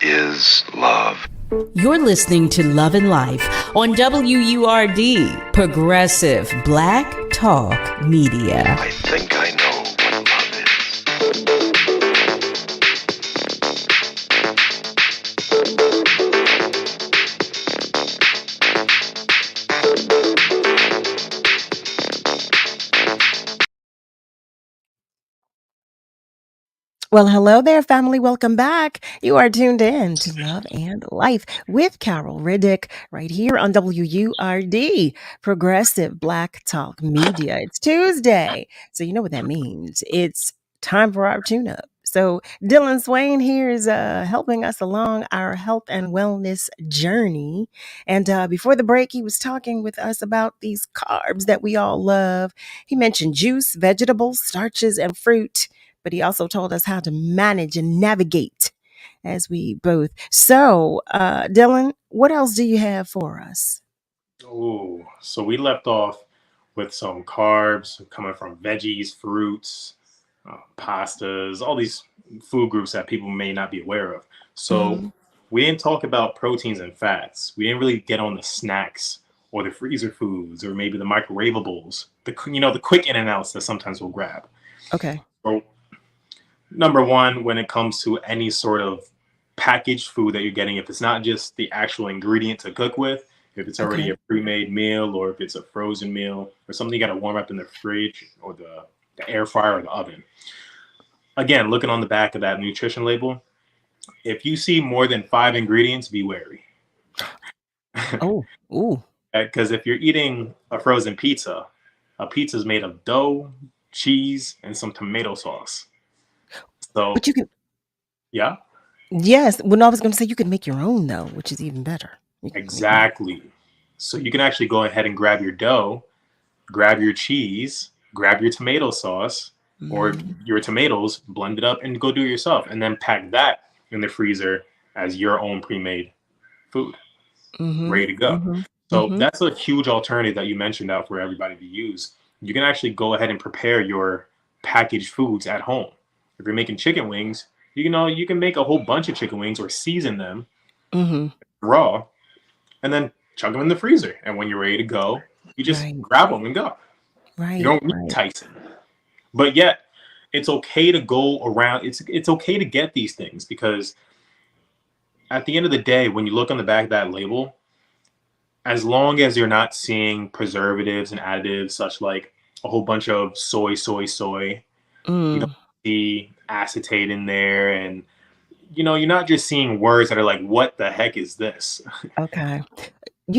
is love? You're listening to Love and Life on WURD, Progressive Black Talk Media. I think I know what love is. Well, hello there, family. Welcome back. You are tuned in to Love and Life with Carol Riddick right here on WURD, Progressive Black Talk Media. It's Tuesday, so you know what that means. It's time for our tune-up So Dillon Swaine here is helping us along our health and wellness journey. And before the break, he was talking with us about these carbs that we all love. He mentioned juice, vegetables, starches, and fruit, but he also told us how to manage and navigate as we both. So, Dillon, what else do you have for us? Oh, so we left off with some carbs coming from veggies, fruits, pastas, all these food groups that people may not be aware of. So we didn't talk about proteins and fats. We didn't really get on the snacks or the freezer foods or maybe the microwavables, the quick in and outs that sometimes we'll grab. Okay. So number one, when it comes to any sort of packaged food that you're getting, if it's not just the actual ingredient to cook with, if it's already Okay. a pre-made meal or if it's a frozen meal or something you got to warm up in the fridge or the air fryer or the oven. Again, looking on the back of that nutrition label, if you see more than 5 ingredients, be wary. Oh, ooh. Because if you're eating a frozen pizza, a pizza is made of dough, cheese, and some tomato sauce. So, But you can, yeah, yes. Well, no, I was going to say you can make your own though, which is even better. exactly. So you can actually go ahead and grab your dough, grab your cheese, grab your tomato sauce or your tomatoes, blend it up and go do it yourself. And then pack that in the freezer as your own pre-made food, ready to go. So that's a huge alternative that you mentioned out for everybody to use. You can actually go ahead and prepare your packaged foods at home. If you're making chicken wings, you can make a whole bunch of chicken wings or season them raw and then chuck them in the freezer. And when you're ready to go, you just grab them and go. Right. You don't need Tyson. But yet, it's okay to go around. It's okay to get these things because at the end of the day, when you look on the back of that label, as long as you're not seeing preservatives and additives such like a whole bunch of soy, you don't see acetate in there, and you're not just seeing words that are like, what the heck is this? Okay.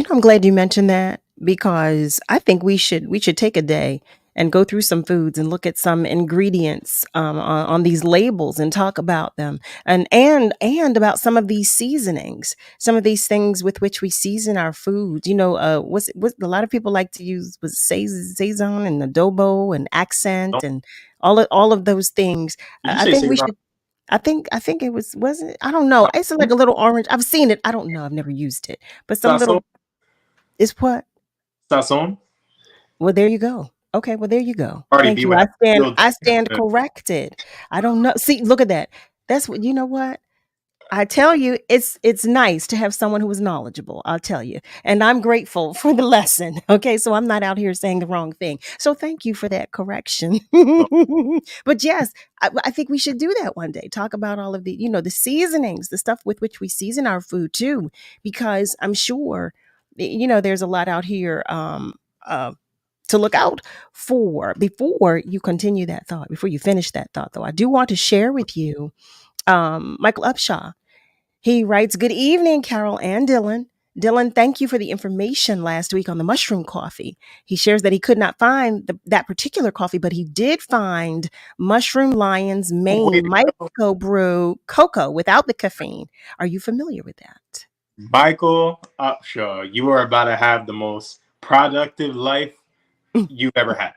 I'm glad you mentioned that because I think we should take a day and go through some foods and look at some ingredients on these labels and talk about them and about some of these seasonings, some of these things with which we season our foods. What a lot of people like to use was sazon and adobo and accent and all of those things. Did you I say think we Sazon? should. I think it was it? I don't know. It's like a little orange. I've seen it. I don't know. I've never used it. But some Sazon? little is what? Sazon? Well, there you go. Okay, well there you go. Cardi Thank B you. would have real I stand corrected. I don't know. See, look at that. That's what you know what? I tell you, it's nice to have someone who is knowledgeable. I'll tell you. And I'm grateful for the lesson. Okay, so I'm not out here saying the wrong thing. So thank you for that correction. But yes, I think we should do that one day. Talk about all of the seasonings, the stuff with which we season our food too, because I'm sure, there's a lot out here to look out for. Before you continue that thought, before you finish that thought, though, I do want to share with you Michael Upshaw. He writes, "Good evening, Carol and Dillon. Dillon, thank you for the information last week on the mushroom coffee." He shares that he could not find that particular coffee, but he did find Mushroom Lion's Maine microbrew cocoa without the caffeine. Are you familiar with that? Michael Upshaw, you are about to have the most productive life you've ever had.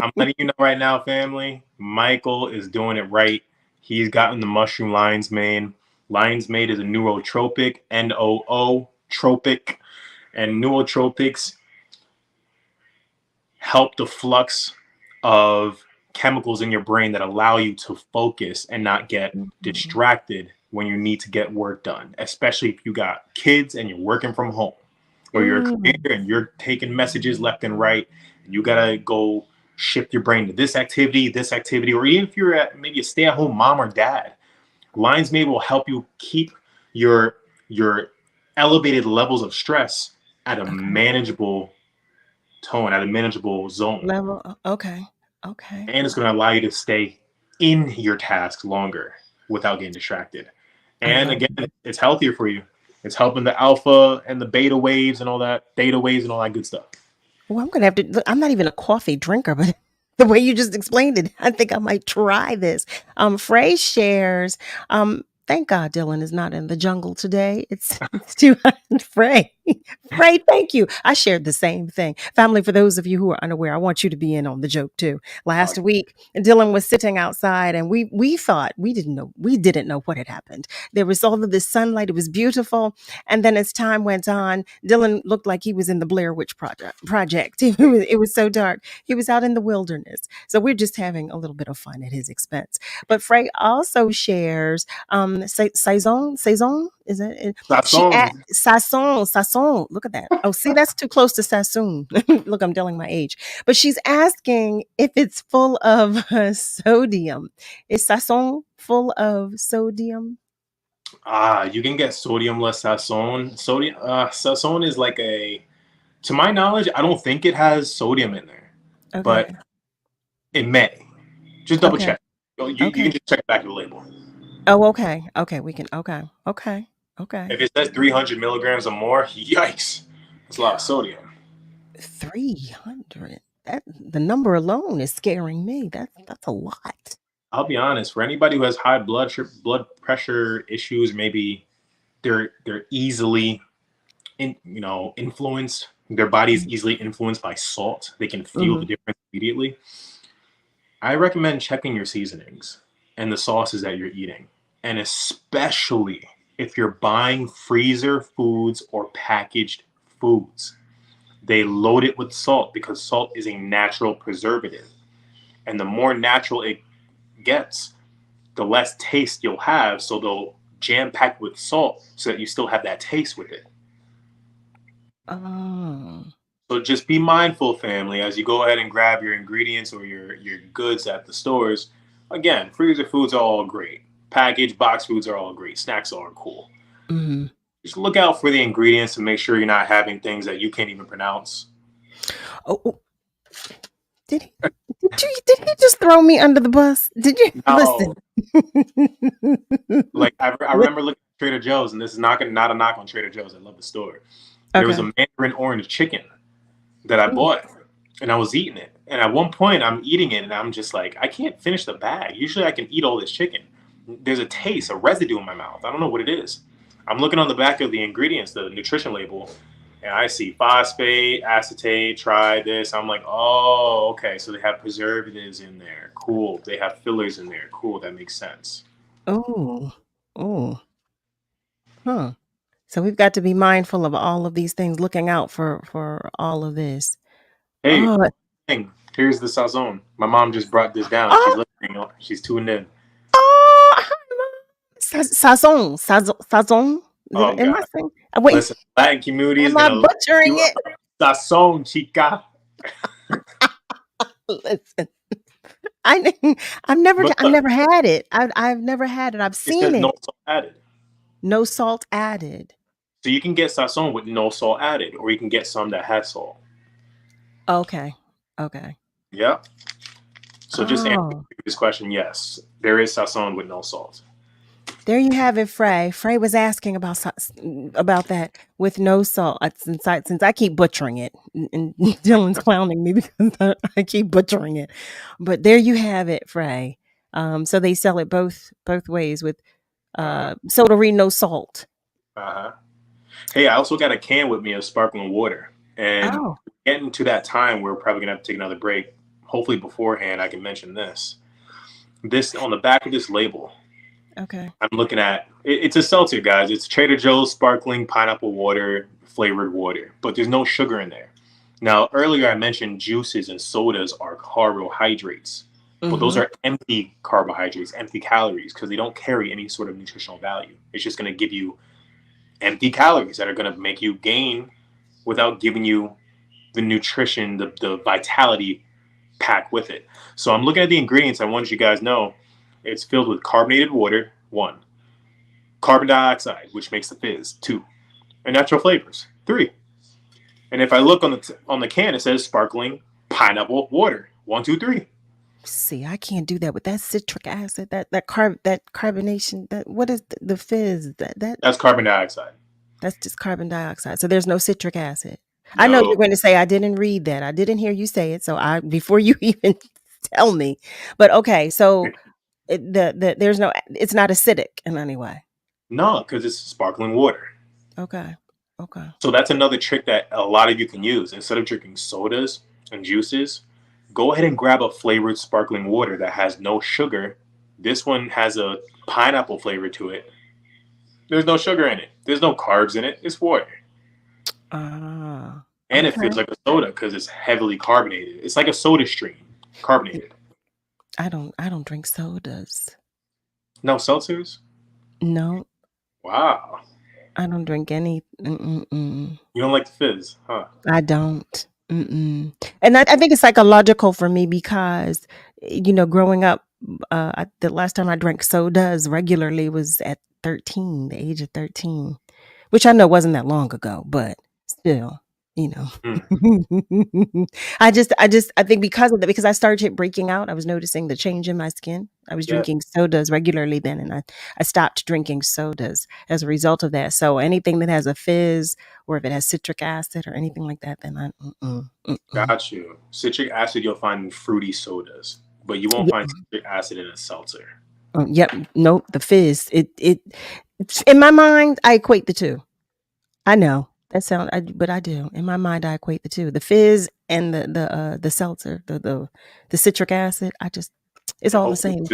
I'm letting you know right now, family, Michael is doing it right. He's gotten the mushroom lion's mane. Lion's mane is a nootropic, N-O-O-tropic, and nootropics help the flux of chemicals in your brain that allow you to focus and not get distracted when you need to get work done, especially if you got kids and you're working from home or you're a creator and you're taking messages left and right. And you got to go shift your brain to this activity, or even if you're at maybe a stay-at-home mom or dad, Lion's Mane will help you keep your elevated levels of stress at a manageable tone, at a manageable zone. Level. Okay. And it's going to allow you to stay in your task longer without getting distracted. And again, it's healthier for you. It's helping the alpha and the beta waves and all that, theta waves and all that good stuff. Well, I'm gonna have to. I'm not even a coffee drinker, but the way you just explained it. I think I might try this. Frey shares. Thank God Dylan is not in the jungle today. It's too hot. Frey. Frey, thank you. I shared the same thing. Family, for those of you who are unaware, I want you to be in on the joke too. Last week, Dylan was sitting outside and we thought we didn't know what had happened. There was all of this sunlight. It was beautiful. And then as time went on, Dylan looked like he was in the Blair Witch Project. It was so dark. He was out in the wilderness. So we're just having a little bit of fun at his expense. But Frey also shares saison, is it? Sasson. Look at that. Oh, see, that's too close to Sassoon. Look, I'm telling my age. But she's asking if it's full of sodium. Is Sasson full of sodium? You can get sodiumless Sasson. Sasson is like to my knowledge, I don't think it has sodium in there, but it may. Just double check. You can just check back the label. Oh, okay. Okay, we can. Okay. If it says 300 milligrams or more, yikes, that's a lot of sodium. 300. The number alone is scaring me. That's a lot. I'll be honest. For anybody who has high blood pressure issues, maybe they're easily influenced. Their body is easily influenced by salt. They can feel the difference immediately. I recommend checking your seasonings and the sauces that you're eating, and especially if you're buying freezer foods or packaged foods. They load it with salt because salt is a natural preservative. And the more natural it gets, the less taste you'll have. So they'll jam-pack with salt so that you still have that taste with it. Oh. So just be mindful, family, as you go ahead and grab your ingredients or your goods at the stores. Again, freezer foods are all great. Packaged box foods are all great. Snacks are cool. Mm-hmm. Just look out for the ingredients and make sure you're not having things that you can't even pronounce. Oh. Did he just throw me under the bus? Did you listen? Like I remember looking at Trader Joe's, and this is not a knock on Trader Joe's. I love the store. There was a mandarin orange chicken that I bought, and I was eating it. And at one point, I'm eating it, and I'm just like, I can't finish the bag. Usually, I can eat all this chicken. There's a taste, a residue in my mouth. I don't know what it is. I'm looking on the back of the ingredients, the nutrition label, and I see phosphate, acetate, try this. I'm like, oh, okay. So they have preservatives in there. Cool. They have fillers in there. Cool. That makes sense. Oh. Huh. So we've got to be mindful of all of these things, looking out for all of this. Hey, here's the sazon. My mom just brought this down. She's listening. She's tuned in. Sazon. Oh, am I saying? Wait, listen, Latin community is am I butchering it? Sazon, chica. Listen, I've never had it. I've never had it. I've seen it. No salt added. No salt added. So you can get sazon with no salt added, or you can get some that has salt. Okay. Yeah. So just answer this question, yes, there is sazon with no salt. There you have it, Frey. Frey was asking about that with no salt. Since I keep butchering it, and Dylan's clowning me because I keep butchering it. But there you have it, Frey. So they sell it both ways with soda reed, no salt. Hey, I also got a can with me of sparkling water, and getting to that time, we're probably gonna have to take another break. Hopefully beforehand, I can mention this. This on the back of this label. Okay. I'm looking at it's a seltzer, guys. It's Trader Joe's sparkling pineapple water flavored water, but there's no sugar in there. Now, earlier I mentioned juices and sodas are carbohydrates, but those are empty carbohydrates, empty calories, because they don't carry any sort of nutritional value. It's just going to give you empty calories that are going to make you gain without giving you the nutrition, the vitality pack with it. So I'm looking at the ingredients. I want you guys to know it's filled with carbonated water, 1, carbon dioxide, which makes the fizz, 2, and natural flavors, 3. And if I look on the can, it says sparkling pineapple water, 1, 2, 3. See, I can't do that with that citric acid, that carbonation. That what is the fizz? That's carbon dioxide. That's just carbon dioxide. So there's no citric acid. No. I know you're going to say I didn't read that. I didn't hear you say it. So before you even Tell me. But okay, so there's no, it's not acidic in any way. No, because it's sparkling water. Okay. So that's another trick that a lot of you can use. Instead of drinking sodas and juices, go ahead and grab a flavored sparkling water that has no sugar. This one has a pineapple flavor to it. There's no sugar in it. There's no carbs in it. It's water. And it feels like a soda because it's heavily carbonated. It's like a soda stream, carbonated. I don't drink sodas. No seltzers? No. Wow. I don't drink any. You don't like the fizz, huh? I don't. And I think it's psychological for me because, growing up, the last time I drank sodas regularly was at 13, the age of 13, which I know wasn't that long ago, but still, I think because of that, because I started breaking out, I was noticing the change in my skin. I was drinking sodas regularly then, and I stopped drinking sodas as a result of that. So anything that has a fizz, or if it has citric acid or anything like that, then Got you. Citric acid you'll find in fruity sodas, but you won't find citric acid in a seltzer. Yep. Nope. The fizz. It in my mind, I equate the two. I know that but I do. In my mind, I equate the two: the fizz and the seltzer, the citric acid. It's all the same.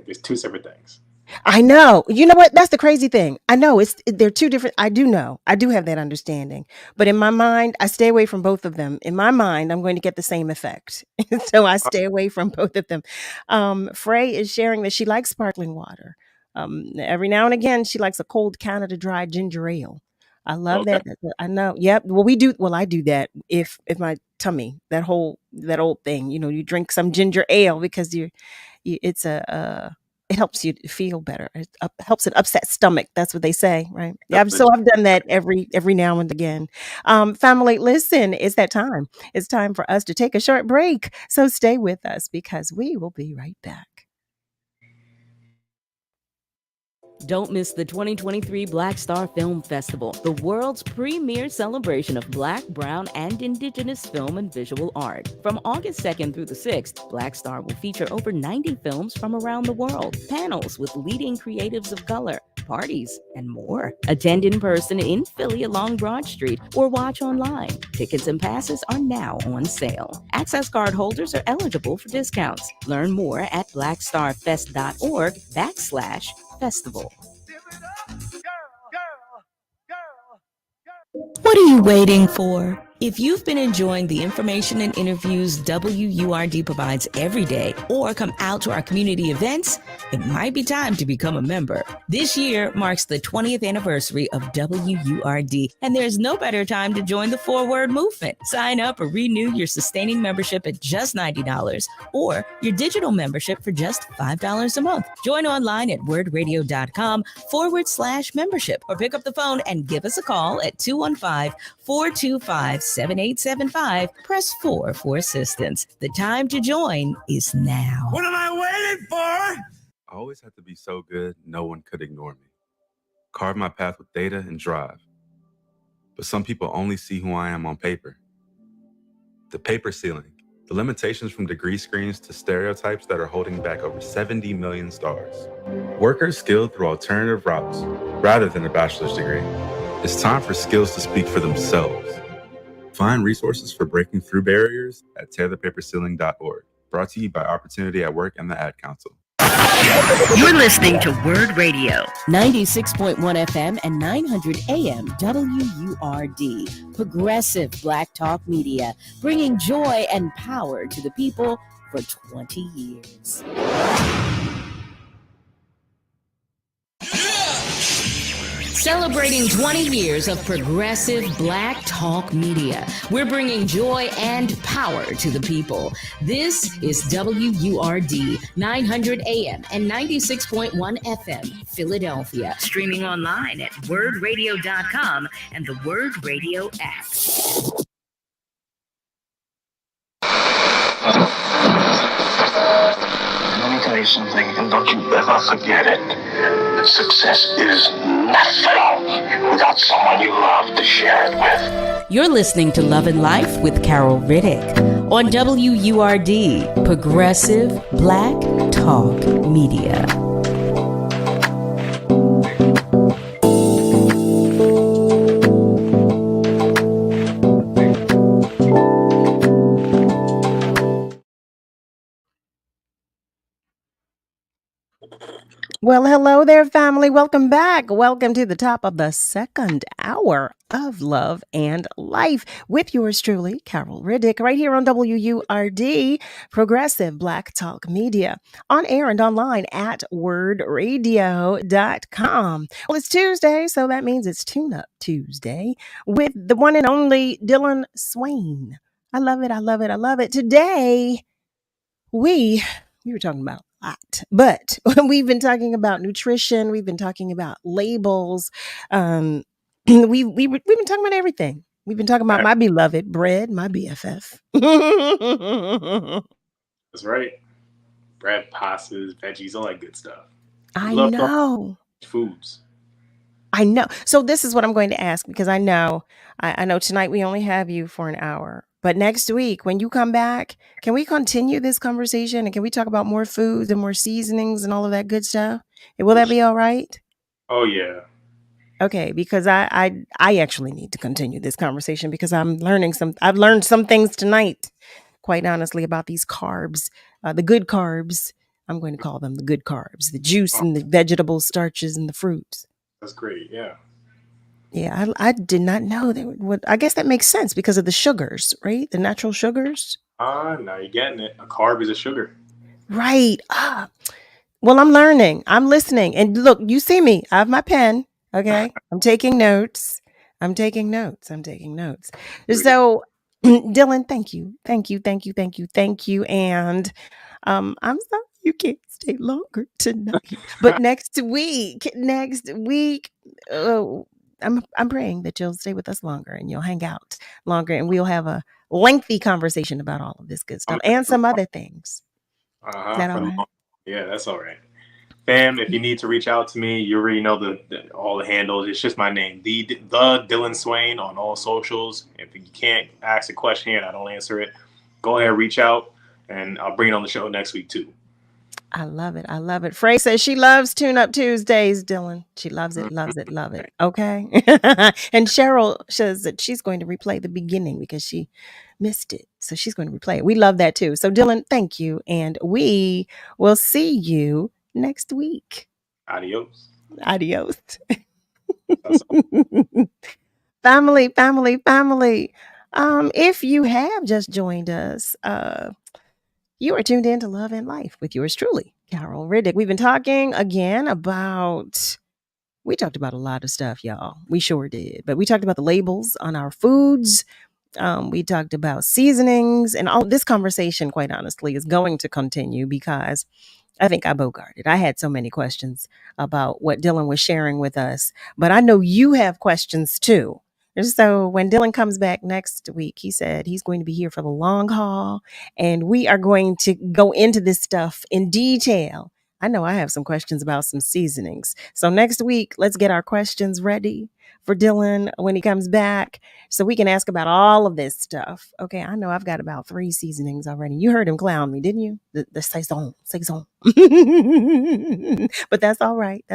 There's two separate things. I know. You know what? That's the crazy thing. I know they're two different. I do know. I do have that understanding. But in my mind, I stay away from both of them. In my mind, I'm going to get the same effect. So I stay away from both of them. Frey is sharing that she likes sparkling water. Every now and again, she likes a cold Canada Dry ginger ale. I love that. I know. Yep. Well, I do that if my tummy, that old thing, you drink some ginger ale because it helps you feel better. It helps an upset stomach. That's what they say, right? Yeah. So I've done that every now and again. Family, listen, it's that time. It's time for us to take a short break. So stay with us because we will be right back. Don't miss the 2023 Black Star Film Festival, the world's premier celebration of Black, Brown, and Indigenous film and visual art. From August 2nd through the 6th, Black Star will feature over 90 films from around the world, panels with leading creatives of color, parties, and more. Attend in person in Philly along Broad Street or watch online. Tickets and passes are now on sale. Access card holders are eligible for discounts. Learn more at blackstarfest.org/festival. What are you waiting for? If you've been enjoying the information and interviews WURD provides every day or come out to our community events, it might be time to become a member. This year marks the 20th anniversary of WURD, and there's no better time to join the forward movement. Sign up or renew your sustaining membership at just $90 or your digital membership for just $5 a month. Join online at wordradio.com/membership or pick up the phone and give us a call at 215-425-7875. Press 4 for assistance. The time to join is now. What am I waiting for? I always had to be so good, no one could ignore me. Carve my path with data and drive. But some people only see who I am on paper. The paper ceiling. The limitations from degree screens to stereotypes that are holding back over 70 million stars. Workers skilled through alternative routes rather than a bachelor's degree. It's time for skills to speak for themselves. Find resources for breaking through barriers at tearthepaperceiling.org. Brought to you by Opportunity at Work and the Ad Council. You're listening to WURD Radio, 96.1 FM and 900 AM WURD, progressive Black Talk media, bringing joy and power to the people for 20 years. Celebrating 20 years of progressive Black Talk media. We're bringing joy and power to the people. This is WURD, 900 AM and 96.1 FM, Philadelphia. Streaming online at wordradio.com and the WURD Radio app. Let me tell you something, and don't you ever forget it. Success is nothing without someone you love to share it with. You're listening to Love and Life with Carol Riddick on WURD, Progressive Black Talk Media. Well, hello there, family. Welcome back. Welcome to the top of the second hour of Love and Life with yours truly, Carol Riddick, right here on WURD, Progressive Black Talk Media, on air and online at wordradio.com. Well, it's Tuesday, so that means it's Tune Up Tuesday with the one and only Dillon Swaine. I love it. I love it. I love it. Today, we were talking about a lot, but we've been talking about nutrition. We've been talking about labels. We've been talking about everything. We've been talking about my beloved bread, my BFF. That's right. Bread, pastas, veggies, all that good stuff. I know. Foods. I know. So this is what I'm going to ask because I know tonight we only have you for an hour. But next week, when you come back, can we continue this conversation and can we talk about more foods and more seasonings and all of that good stuff? Will that be all right? Oh yeah. Okay, because I actually need to continue this conversation because I've learned some things tonight, quite honestly, about these carbs, the good carbs. I'm going to call them the good carbs, the juice and the vegetable starches and the fruits. That's great. Yeah. Yeah, I did not know that. I guess that makes sense because of the sugars, right? The natural sugars. Now you're getting it. A carb is a sugar. Right. Well, I'm learning. I'm listening. And look, you see me. I have my pen. Okay. I'm taking notes. So, Dillon, thank you. And I'm sorry you can't stay longer tonight. But next week, I'm praying that you'll stay with us longer and you'll hang out longer and we'll have a lengthy conversation about all of this good stuff and some other things. Is that all right? Yeah, that's all right. Fam, if you need to reach out to me, you already know all the handles. It's just my name, the Dillon Swaine on all socials. If you can't ask a question here and I don't answer it, go ahead, reach out, and I'll bring it on the show next week too. I love it. Frey says she loves Tune Up Tuesdays, Dillon. She loves it. Okay. And Cheryl says that she's going to replay the beginning because she missed it. So she's going to replay it. We love that too. So Dillon, thank you. And we will see you next week. Adios. Family. If you have just joined us, you are tuned in to Love and Life with yours truly, Carol Riddick. We've been talking again we talked about a lot of stuff, y'all. We sure did. But we talked about the labels on our foods. We talked about seasonings, and all this conversation, quite honestly, is going to continue because I think I bogarted. I had so many questions about what Dillon was sharing with us, but I know you have questions too. So when Dillon comes back next week, he said he's going to be here for the long haul and we are going to go into this stuff in detail. I know I have some questions about some seasonings. So next week, let's get our questions ready for Dillon when he comes back so we can ask about all of this stuff. Okay, I know I've got about 3 seasonings already. You heard him clown me, didn't you? The saison. But that's all right.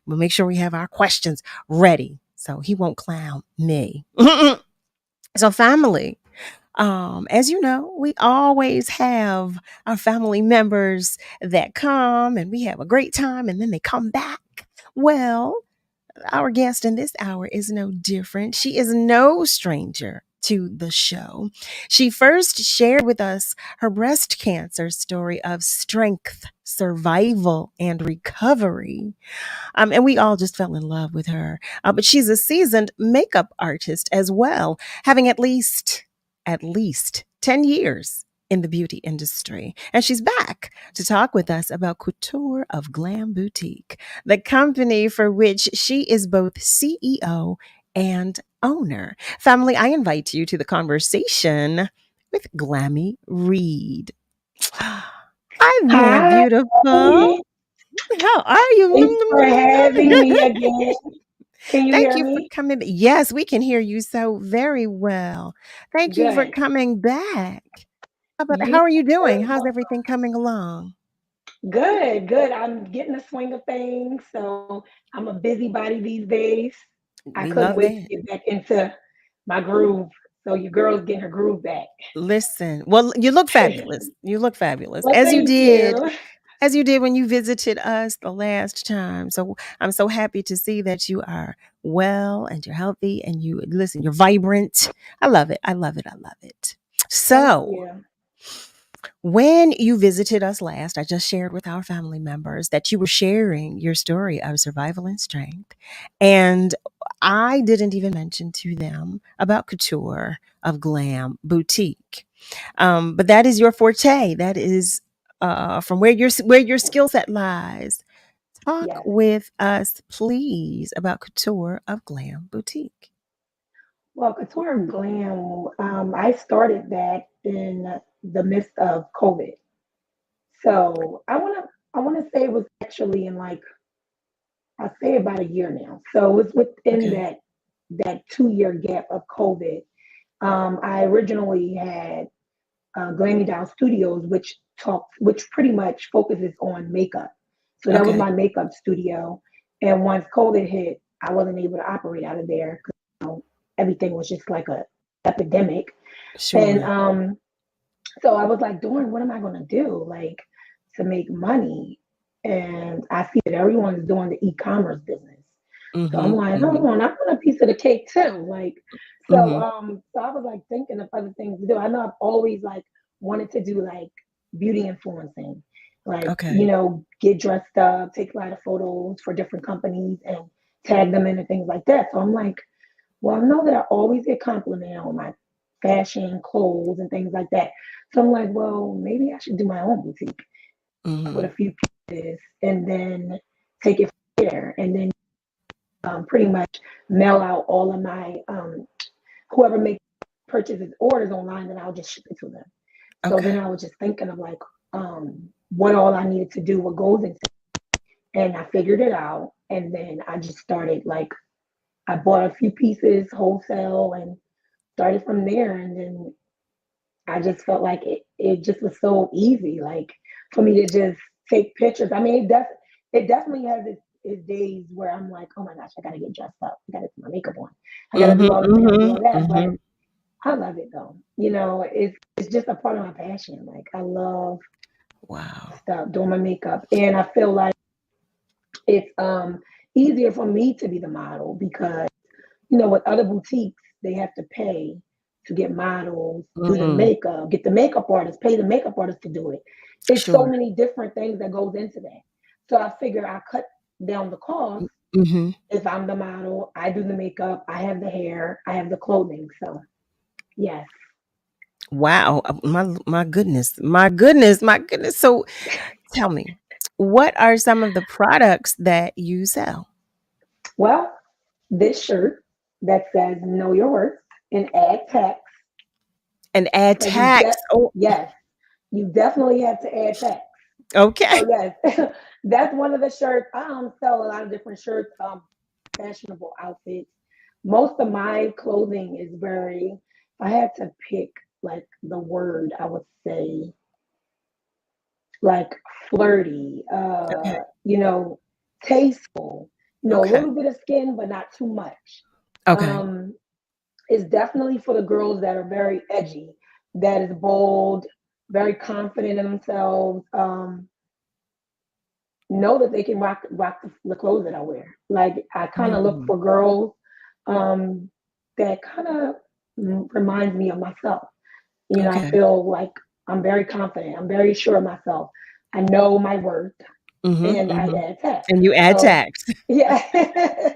We'll make sure we have our questions ready so he won't clown me. So family, as you know, we always have our family members that come and we have a great time and then they come back. Well, our guest in this hour is no different. She is no stranger to the show. She first shared with us her breast cancer story of strength, survival, and recovery. And we all just fell in love with her. But she's a seasoned makeup artist as well, having at least 10 years in the beauty industry. And she's back to talk with us about Kouture Glam Boutique, the company for which she is both CEO and owner. Family, I invite you to the conversation with Glammy Reed. Hi there, beautiful. How are you? Thanks for having me again. Can you Thank hear you for me? coming. Yes, we can hear you so very well. Thank you for Good. coming back. You How are you doing? very How's welcome. everything coming along? Good, good. I'm getting the swing of things. So I'm a busybody these days. I We couldn't love wait to that. get back into my groove. So your girl's getting her groove back. Listen, well, you look fabulous. You look fabulous, Well, thank you. as you did when you visited us the last time. So I'm so happy to see that you are well and you're healthy and you listen, you're vibrant. I love it. I love it. I love it. Thank So you. when you visited us last, I just shared with our family members that you were sharing your story of survival and strength. And I didn't even mention to them about Couture of Glam Boutique. But that is your forte. That is from where your skill set lies. Talk Yes. with us, please, about Couture of Glam Boutique. Well, Kouture Glam, I started that in the midst of COVID. So I wanna say it was actually in like I say about a year now. So it's within Okay. that 2 year gap of COVID. I originally had Glammy Doll Studios, which pretty much focuses on makeup. So that was Okay. my makeup studio. And once COVID hit, I wasn't able to operate out of there because everything was just like a epidemic. And Sure. so I was like, Dawn, what am I gonna do? Like to make money. And I see that everyone's doing the e-commerce business. So I'm Mm-hmm. like, hold Mm-hmm. on, I want a piece of the cake too. Like, Mm-hmm. so I was like thinking of other things to do. I know I've always like wanted to do like beauty influencing, like, Okay. get dressed up, take a lot of photos for different companies and tag them in and things like that. So I'm like, well, I know that I always get complimented on my fashion, clothes, and things like that. So I'm like, well, maybe I should do my own boutique with Mm-hmm. a few pieces and then take it from there. And then pretty much mail out all of my whoever makes purchases orders online, then I'll just ship it to them. So then Okay. I was just thinking of like what all I needed to do, what goes into, and I figured it out. And then I just started like I bought a few pieces wholesale and started from there. And then I just felt like it just was so easy, like for me to just take pictures. I mean, it definitely has its days where I'm like, oh my gosh, I gotta get dressed up, I gotta put my makeup on, I gotta do Mm-hmm. all this, I gotta do Mm-hmm. all that. But Mm-hmm. I love it though. It's just a part of my passion. Like I love Wow. stuff, doing my makeup, and I feel like it's easier for me to be the model because with other boutiques, they have to pay to get models, do the Mm-hmm. makeup, get the makeup artist, pay the makeup artist to do it. It's so Sure. many different things that goes into that. So I figure I cut down the cost Mm-hmm. if I'm the model, I do the makeup, I have the hair, I have the clothing. So yes. Wow. My goodness. My goodness. My goodness. So tell me, what are some of the products that you sell? Well, this shirt that says know your worth and add tax. And add So tax. Oh, yes, you definitely have to add tax. okay. So yes, that's one of the shirts. I sell a lot of different shirts, fashionable outfits. Most of my clothing is very. If I had to pick like the word, I would say like flirty. Okay. Tasteful. A Okay. little bit of skin, but not too much. Okay. Um, it's definitely for the girls that are very edgy, that is bold, very confident in themselves. Know that they can rock the clothes that I wear. Like I kind of look Mm, for girls that kind of reminds me of myself. I okay. feel like I'm very confident. I'm very sure of myself. I know my worth, Mm-hmm. and I Mm-hmm. add tax. And you add So tax. yeah.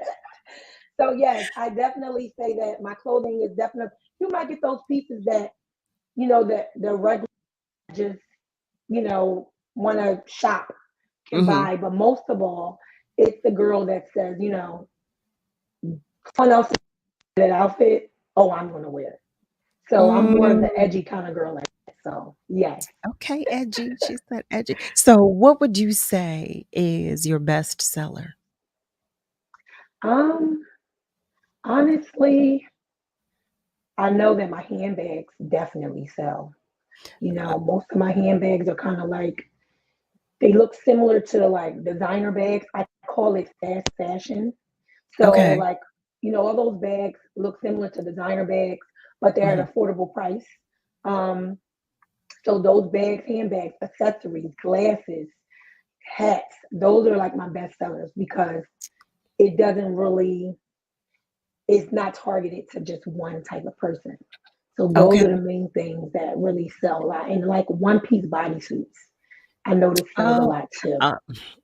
So yes, I definitely say that my clothing is definitely. You might get those pieces that that the regular just want to shop can Mm-hmm. buy, but most of all, it's the girl that says, someone else that outfit, oh, I'm gonna wear it. So I'm more of the Mm, edgy kind of girl like that. So yes. okay, edgy. She said edgy. So what would you say is your best seller? Honestly, I know that my handbags definitely sell. Most of my handbags are kind of like they look similar to like designer bags. I call it fast fashion. So Okay. like, all those bags look similar to designer bags, but they're Mhm. at affordable price. Um, so those bags, handbags, accessories, glasses, hats, those are like my best sellers because it doesn't really, it's not targeted to just one type of person. So those Okay. are the main things that really sell a lot. And like one piece bodysuits, I notice sells a Oh, lot too. uh,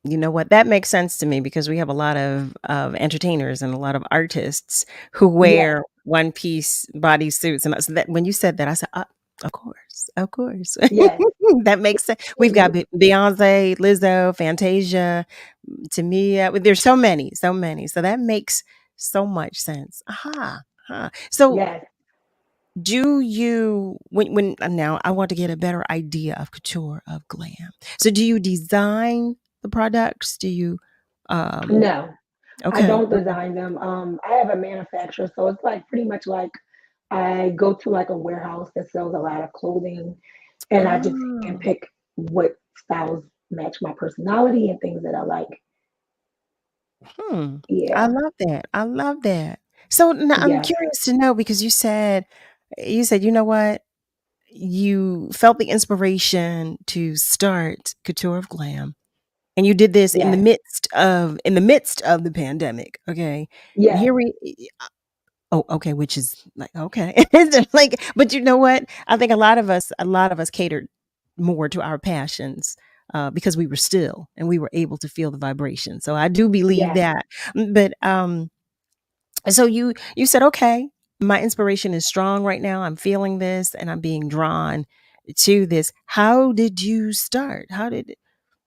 you know what? That makes sense to me because we have a lot of entertainers and a lot of artists who Yes, wear one piece bodysuits. And so that when you said that, I said, of course, of course. yes. That makes sense. We've got Beyonce, Lizzo, Fantasia, Tamia. There's so many, so many. So that makes so much sense. Aha. So Yes, do you when now I want to get a better idea of couture of glam. So do you design the products? Do you um no, I okay, don't okay. design them. I have a manufacturer, so it's like pretty much like I go to like a warehouse that sells a lot of clothing, and I just can Oh, pick what styles match my personality and things that I like. hmm. I Yeah, love that. I love that. So now I'm yes, curious to know because you said, you know what? You felt the inspiration to start Couture of Glam. And you did this in the yes, midst of the pandemic. Okay. And yes, here we Oh, okay, which is like, okay. It's like, but you know what? I think a lot of us catered more to our passions, because we were still and we were able to feel the vibration. So I do believe yes. that. But so you said, okay, my inspiration is strong right now. I'm feeling this and I'm being drawn to this. How did you start?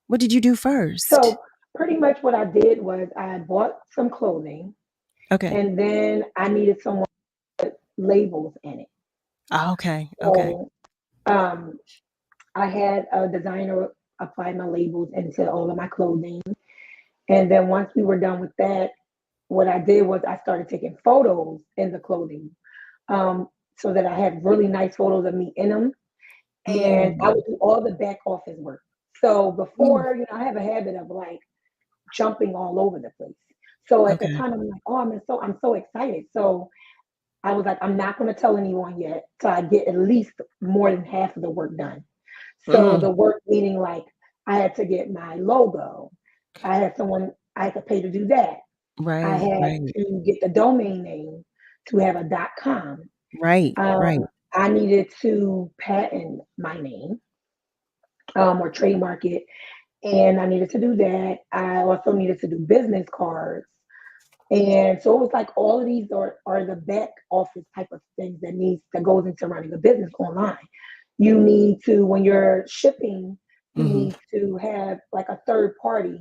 What did you do first? So pretty much what I did was I bought some clothing, Okay. and then I needed some labels in it. Ah, okay. Okay. So um, I had a designer apply my labels into all of my clothing. And then once we were done with that, what I did was I started taking photos in the clothing, so that I had really nice photos of me in them. And I Mm, would do all the back office work. So mm, before, I have a habit of like jumping all over the place. So at the okay. time, I'm like, oh, I'm so excited. So I was like, I'm not going to tell anyone yet till I get at least more than half of the work done. So Mm, the work meaning like I had to get my logo. I had someone I had to pay to do that. I right, had right, to get the domain name to have a .com. right, right. I needed to patent my name, or trademark it, and I needed to do that. I also needed to do business cards. And so it was like all of these are the back office type of things that goes into running a business online. You need to, when you're shipping, you Mhm. need to have like a third party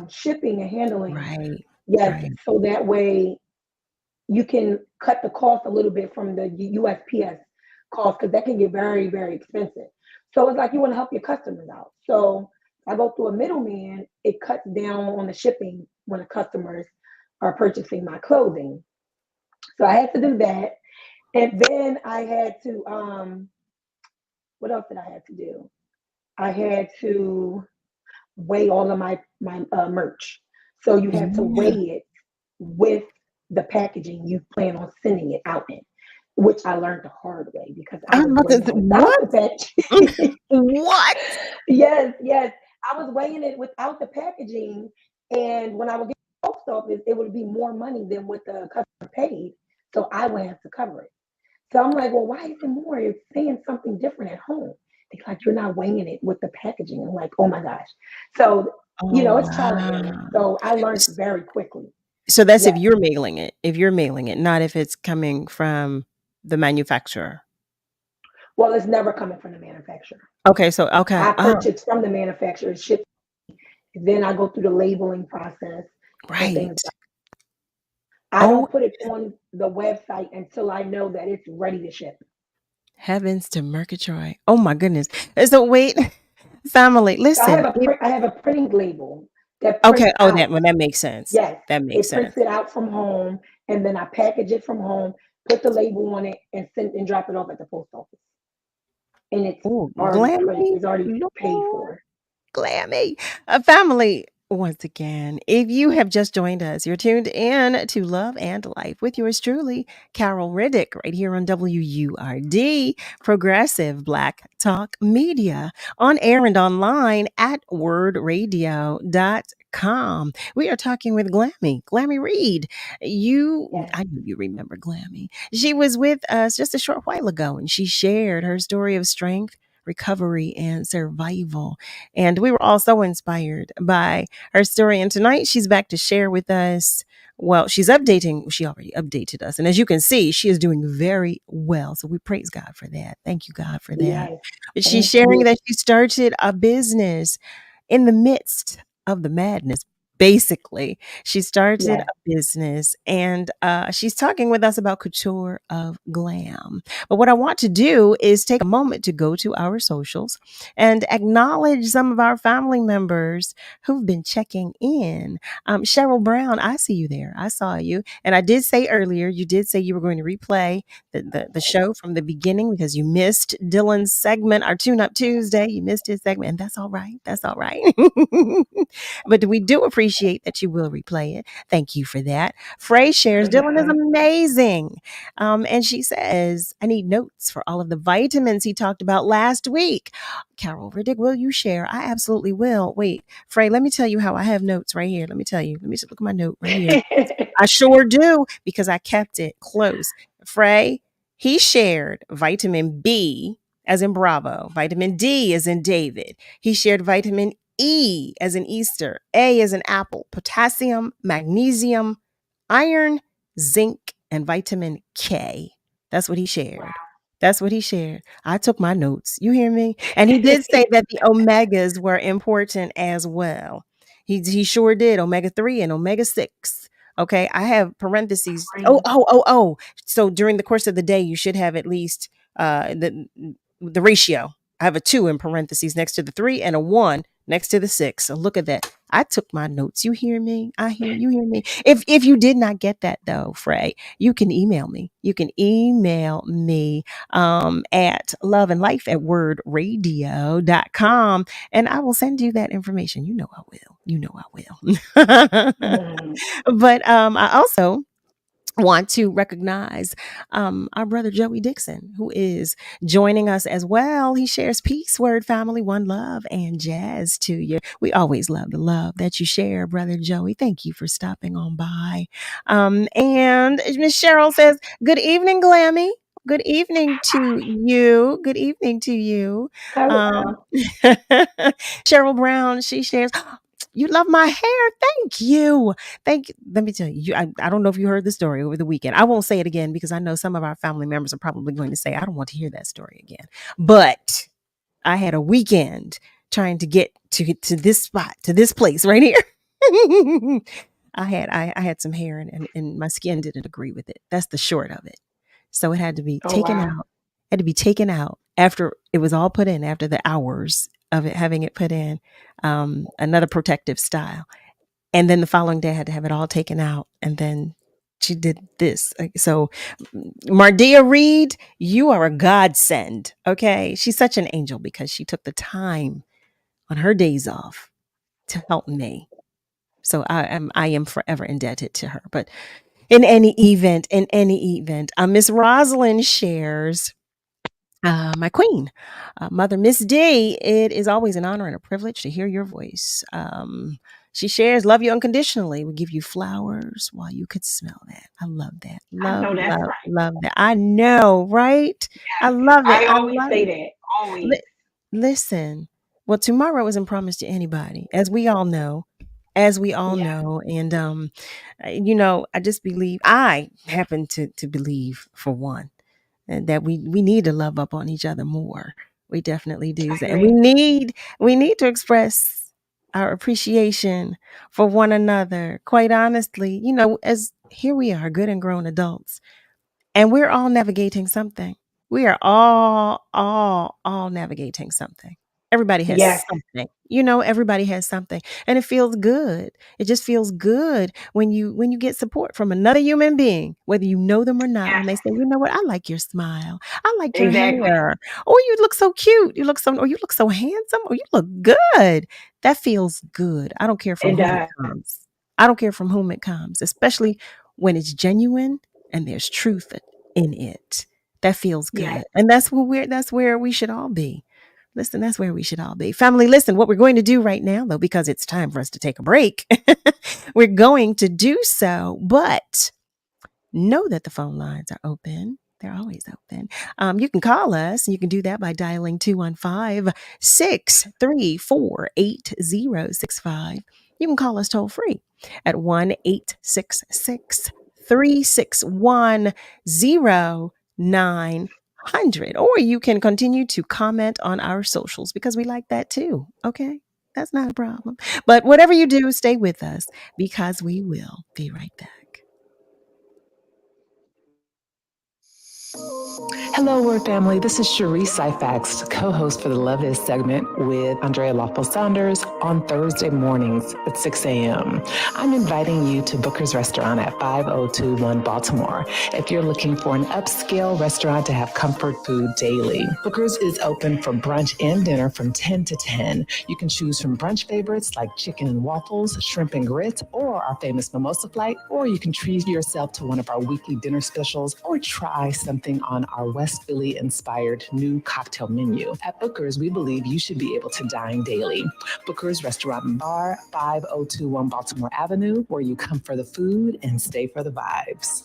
shipping and handling. Right, Yes, right. so that way you can cut the cost a little bit from the USPS cost because that can get very, very expensive. So it's like you want to help your customers out. So I go through a middleman, it cuts down on the shipping when the customers are purchasing my clothing. So I had to do that. And then I had to, what else did I have to do? I had to weigh all of my merch. So you have to weigh Yeah. it with the packaging you plan on sending it out in, which I learned the hard way because I I'm was about to weighing say, it without what? the packaging. What? Yes, yes. I was weighing it without the packaging, and when I would get to the post office, it would be more money than what the customer paid, so I would have to cover it. So I'm like, well, why is it more? It's saying something different at home. They're like, you're not weighing it with the packaging. I'm like, oh my gosh. So, Oh, it's trial and error. wow. So I learned S very quickly. so that's Yes. if you're mailing it, not if it's coming from the manufacturer. Well, it's never coming from the manufacturer. Okay, so okay. I purchase from the manufacturer, ship, then I go through the labeling process and things. Right. I Oh, don't put it on the website until I know that it's ready to ship. heavens to Murgatroyd. Oh my goodness. So wait, family, So I have listen. a printing label that Okay. prints Oh, that out. well, that makes sense. Yes, That makes it prints sense. it out from home, and then I package it from home, put the label on it, and send and drop it off at the post office. And it's Oh, already put, glammy, it's already paid Lord, for. glammy. A family. Once again, if you have just joined us, you're tuned in to Love and Life with yours truly, Carol Riddick, right here on WURD, Progressive Black Talk Media, on air and online at wordradio.com. We are talking with Glammy Reed. I knew you remember Glammy. She was with us just a short while ago, and she shared her story of strength, recovery, and survival. And we were all so inspired by her story. And tonight she's back to share with us. Well, she's updating. She already updated us. And as you can see, she is doing very well. So we praise God for that. Thank you, God, for that. Yes, But she's thank sharing you. that she started a business in the midst of the madness. Basically, she started Yes. a business, and she's talking with us about Couture of Glam. But what I want to do is take a moment to go to our socials and acknowledge some of our family members who've been checking in. Cheryl Brown, I see you there. I saw you. And I did say earlier, you did say you were going to replay the show from the beginning because you missed Dylan's segment, our Tune Up Tuesday. You missed his segment, and that's all right. That's all right. But we do appreciate that you will replay it. Thank you for that. Frey shares, Dylan is amazing. And she says, I need notes for all of the vitamins he talked about last week. Carol Riddick, will you share? I absolutely will. Wait, Frey, let me tell you how I have notes right here. Let me tell you. Let me just look at my note right here. I sure do because I kept it close. Frey, he shared vitamin B as in Bravo, vitamin D as in David. He shared vitamin E as in Easter, A as in apple, potassium, magnesium, iron, zinc, and vitamin K. That's what he shared. That's what he shared. I took my notes. You hear me? And he did say that the omegas were important as well. He sure did. Omega-3 and omega-6. Okay. I have parentheses. Oh. So during the course of the day, you should have at least the ratio. I have a 2 in parentheses next to the 3 and a 1 next to the 6. So look at that. I took my notes. You hear me? I hear you. Hear me? If you did not get that though, Frey, you can email me. You can email me at loveandlife@wordradio.com, and I will send you that information. You know I will. You know I will. But I also want to recognize our brother Joey Dixon, who is joining us as well. He shares peace, word, family, one love, and jazz to you. We always love the love that you share, brother Joey. Thank you for stopping on by. And Miss Cheryl says, good evening, Glammy. Good evening to you. Good evening to you. Cheryl Brown, she shares, you love my hair. Thank you. Let me tell you, I don't know if you heard the story over the weekend. I won't say it again because I know some of our family members are probably going to say, I don't want to hear that story again. But I had a weekend trying to get to this spot, to this place right here. I had some hair and my skin didn't agree with it. That's the short of it. So it had to be taken out. Had to be taken out after it was all put in, after the hours of it having it put in, another protective style. And then the following day I had to have it all taken out. And then she did this. So Mardia Reed, you are a godsend. Okay. She's such an angel because she took the time on her days off to help me. So I am forever indebted to her. But in any event, Miss Rosalind shares, my queen, Mother Miss D, it is always an honor and a privilege to hear your voice. She shares, love you unconditionally. We give you flowers while you could smell that. I love that. Love that. I know, right? I love it. I always say that. Always. Listen, well, tomorrow isn't promised to anybody, as we all know. And I just believe, I happen to believe, for one, and that we need to love up on each other more. We definitely do that. And we need to express our appreciation for one another. Quite honestly, as here we are, good and grown adults, and we're all navigating something. We are all navigating something. Everybody has Yes. something. Everybody has something. And it feels good. It just feels good when you get support from another human being, whether you know them or not, when they say, "You know what? I like your smile. I like your Exactly. hair. Or you look so cute. Or you look so handsome. Or you look good." That feels good. I don't care from It whom it does. comes. I don't care from whom it comes, especially when it's genuine and there's truth in it. That feels Yes. good. And that's where we should all be. Listen, that's where we should all be. Family, listen, what we're going to do right now, though, because it's time for us to take a break, we're going to do so, but know that the phone lines are open. They're always open. You can call us. You can do that by dialing 215-634-8065. You can call us toll free at 1-866-361-0900. Or you can continue to comment on our socials because we like that too. Okay? That's not a problem. But whatever you do, stay with us because we will be right back. Hello, Word family. This is Cherie Syfax, co-host for the Love Is segment with Andrea Lawful Saunders on Thursday mornings at 6 a.m. I'm inviting you to Booker's Restaurant at 5021 Baltimore. If you're looking for an upscale restaurant to have comfort food daily, Booker's is open for brunch and dinner from 10 to 10. You can choose from brunch favorites like chicken and waffles, shrimp and grits, or our famous mimosa flight, or you can treat yourself to one of our weekly dinner specials, or try something on our West Philly inspired new cocktail menu. At Booker's, we believe you should be able to dine daily. Booker's Restaurant and Bar, 5021 Baltimore Avenue, where you come for the food and stay for the vibes.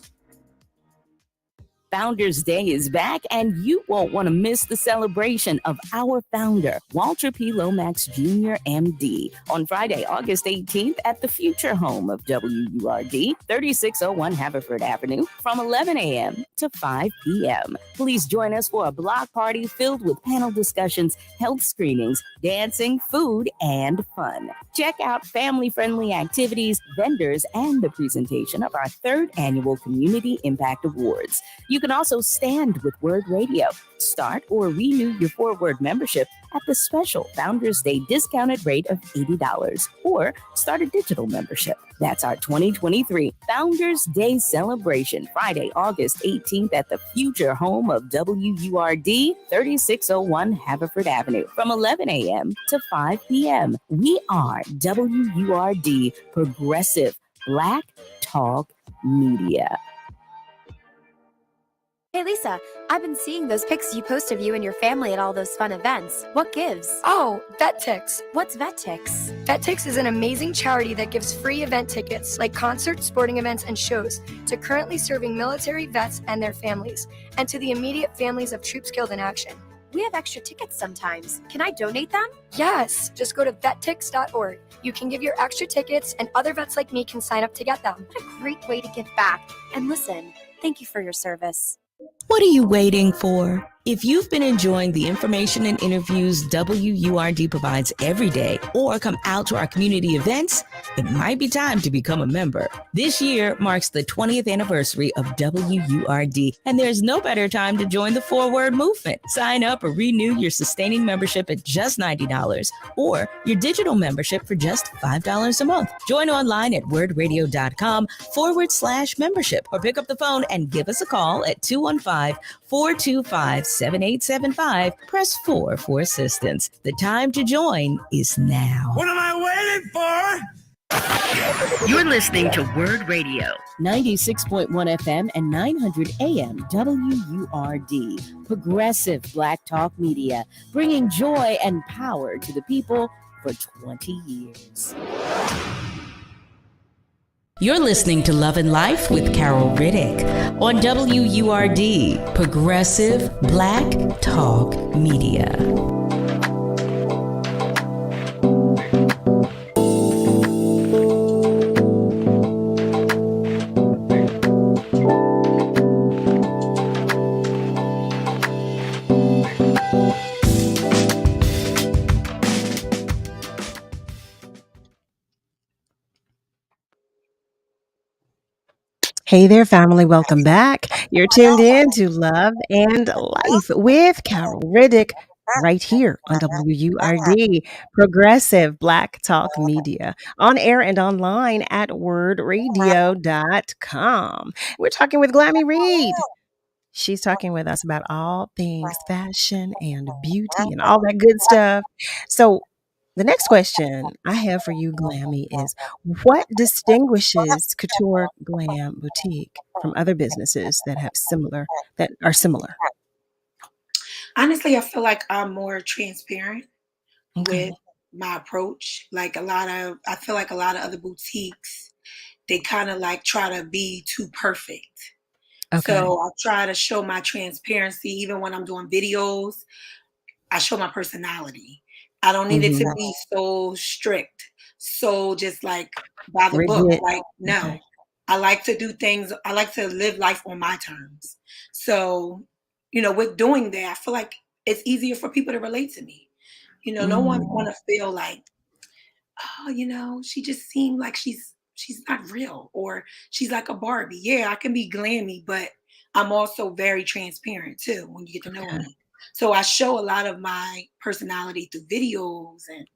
Founders Day is back, and you won't want to miss the celebration of our founder, Walter P. Lomax Jr., MD, on Friday, August 18th at the future home of WURD, 3601 Haverford Avenue, from 11 a.m. to 5 p.m. Please join us for a block party filled with panel discussions, health screenings, dancing, food, and fun. Check out family-friendly activities, vendors, and the presentation of our third annual Community Impact Awards. You can also stand with WURD Radio. Start or renew your 4WURD membership at the special Founders Day discounted rate of $80, or start a digital membership. That's our 2023 Founders Day celebration, Friday, August 18th at the future home of WURD, 3601 Haverford Avenue, from 11 a.m. to 5 p.m. We are WURD, Progressive Black Talk Media. Hey Lisa, I've been seeing those pics you post of you and your family at all those fun events. What gives? Oh, VetTix. What's VetTix? VetTix is an amazing charity that gives free event tickets like concerts, sporting events, and shows to currently serving military vets and their families, and to the immediate families of troops killed in action. We have extra tickets sometimes. Can I donate them? Yes, just go to vettix.org. You can give your extra tickets, and other vets like me can sign up to get them. What a great way to give back. And listen, thank you for your service. What are you waiting for? If you've been enjoying the information and interviews WURD provides every day, or come out to our community events, it might be time to become a member. This year marks the 20th anniversary of WURD, and there's no better time to join the 4WURD movement. Sign up or renew your sustaining membership at just $90, or your digital membership for just $5 a month. Join online at wordradio.com/membership, or pick up the phone and give us a call at 215-425-7875. Press 4 for assistance. The time to join is now. What am I waiting for? You're listening to WURD Radio, 96.1 FM and 900 AM WURD, Progressive Black Talk Media, bringing joy and power to the people for 20 years. You're listening to Love and Life with Carol Riddick on WURD, Progressive Black Talk Media. Hey there, family. Welcome back. You're tuned in to Love and Life with Carol Riddick, right here on WURD, Progressive Black Talk Media, on air and online at wordradio.com. We're talking with Glammy Reed. She's talking with us about all things fashion and beauty and all that good stuff. So, the next question I have for you, Glammy, is what distinguishes Couture Glam Boutique from other businesses that are similar? Honestly, I feel like I'm more transparent with Okay. my approach. Like I feel like a lot of other boutiques, they kind of like try to be too perfect. Okay. So I try to show my transparency, even when I'm doing videos. I show my personality. I don't need it to Mhm. be so strict, so just like by the book. Rigid. Like, no, Okay. I like to do things, I like to live life on my terms. So, with doing that, I feel like it's easier for people to relate to me. No one Mm. want to feel like, oh, she just seemed like she's not real, or she's like a Barbie. Yeah, I can be glammy, but I'm also very transparent too when you get to know Okay. me. So I show a lot of my personality through videos and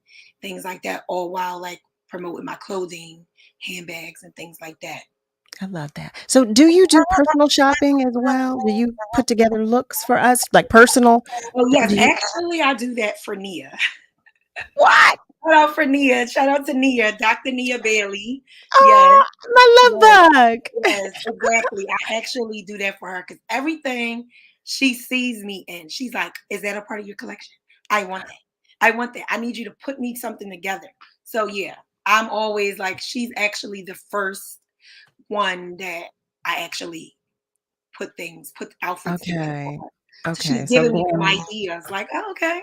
things like that, all while like promoting my clothing, handbags, and things like that. I love that. So, do you do personal shopping as well? Do you put together looks for us, like personal? Oh yes, Do you? actually I do that for Nia. What? Shout out for Nia. Shout out to Nia, Dr. Nia Bailey. Yes. Oh, my love Yes, bug. yes, exactly. I actually do that for her because everything she sees me in, she's like, "Is that a part of your collection? I want that. I want that. I need you to put me something together." So yeah, I'm always like, she's actually the first one that I actually put outfits together for Okay. her. So she's Okay. So, giving me some Glammy. ideas, like, "Oh, okay.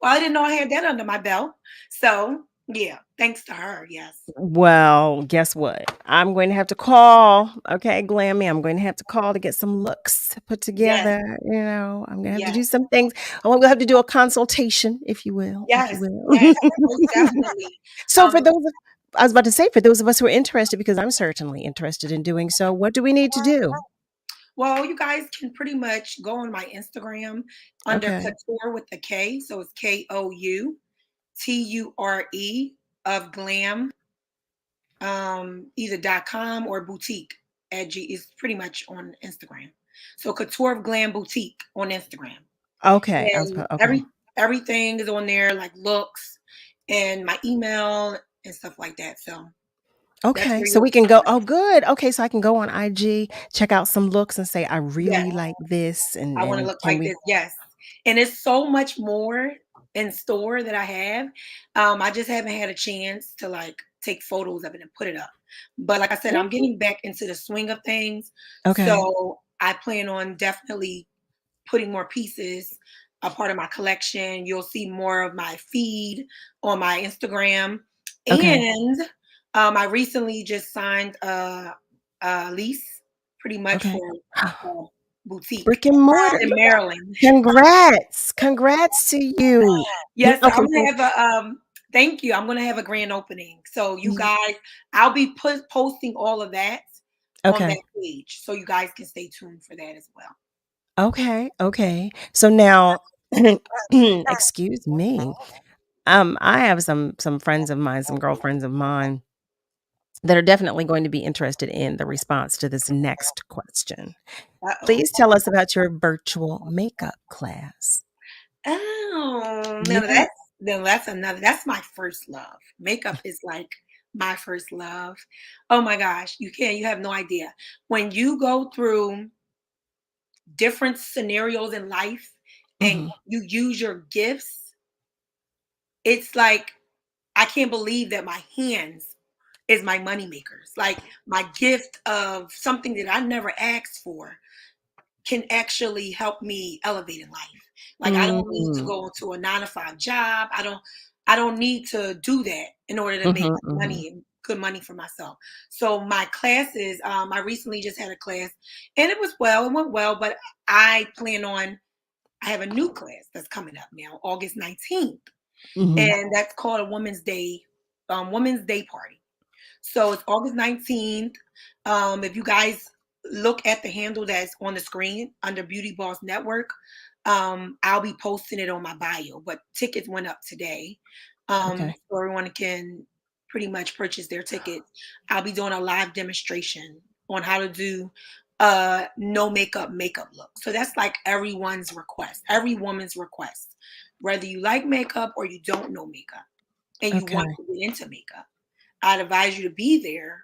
Well, I didn't know I had that under my belt." So yeah, thanks to her, yes. Well, guess what? I'm going to have to call. Okay, Glammy. I'm going to have to call to get some looks put Yes, together. I'm going to have to yes. do some things. We'll have to do a consultation, if you will. If you Yes, will. yes, most definitely. So, I was about to say, for those of us who are interested, because I'm certainly interested in doing so, what do we need to do? Well, you guys can pretty much go on my Instagram under Okay. Couture with the K. So it's KOUTURE of glam, either .com or boutique at G is pretty much on Instagram. So Couture of Glam Boutique on Instagram. Okay. And Okay. everything is on there, like looks and my email and stuff like that. So that's Okay, where so you'll we can go. find. Oh, good. Okay, so I can go on IG, check out some looks, and say I Yes. really like this, I want to and look can like we? this. Yes. And it's so much more in store that I have. I just haven't had a chance to like take photos of it and put it up. But like I said, I'm getting back into the swing of things. Okay. So I plan on definitely putting more pieces a part of my collection. You'll see more of my feed on my Instagram. Okay. And I recently just signed a lease pretty much Okay. for a boutique Brick and mortar. in Maryland. Congrats to you. Yes, so Okay, I'm so gonna have thank you. I'm gonna have a grand opening. So you guys, I'll be posting all of that on that okay, page. So you guys can stay tuned for that as well. okay. So now, excuse me. I have some friends of mine, some girlfriends of mine that are definitely going to be interested in the response to this next question. Uh-oh. Please tell us about your virtual makeup class. Oh, Yeah. that's my first love. Makeup is like my first love. Oh my gosh, you have no idea. When you go through different scenarios in life and Mhm. you use your gifts, it's like I can't believe that my hands is my money makers. Like my gift of something that I never asked for can actually help me elevate in life. Like I don't need to Mm. go into a 9 to 5 job. I don't need to do that in order to make Mhm, mhm. money and good money for myself. So my classes, I recently just had a class and it went well, but I have a new class that's coming up now, August 19th. Mhm. And that's called a Women's Day Party. So it's August 19th. If you guys look at the handle that's on the screen under Beauty Boss Network, I'll be posting it on my bio, but tickets went up today. Okay. So everyone can pretty much purchase their tickets. I'll be doing a live demonstration on how to do no makeup look. So that's like everyone's request, every woman's request. Whether you like makeup or you don't know makeup and you Okay. want to get into makeup, I'd advise you to be there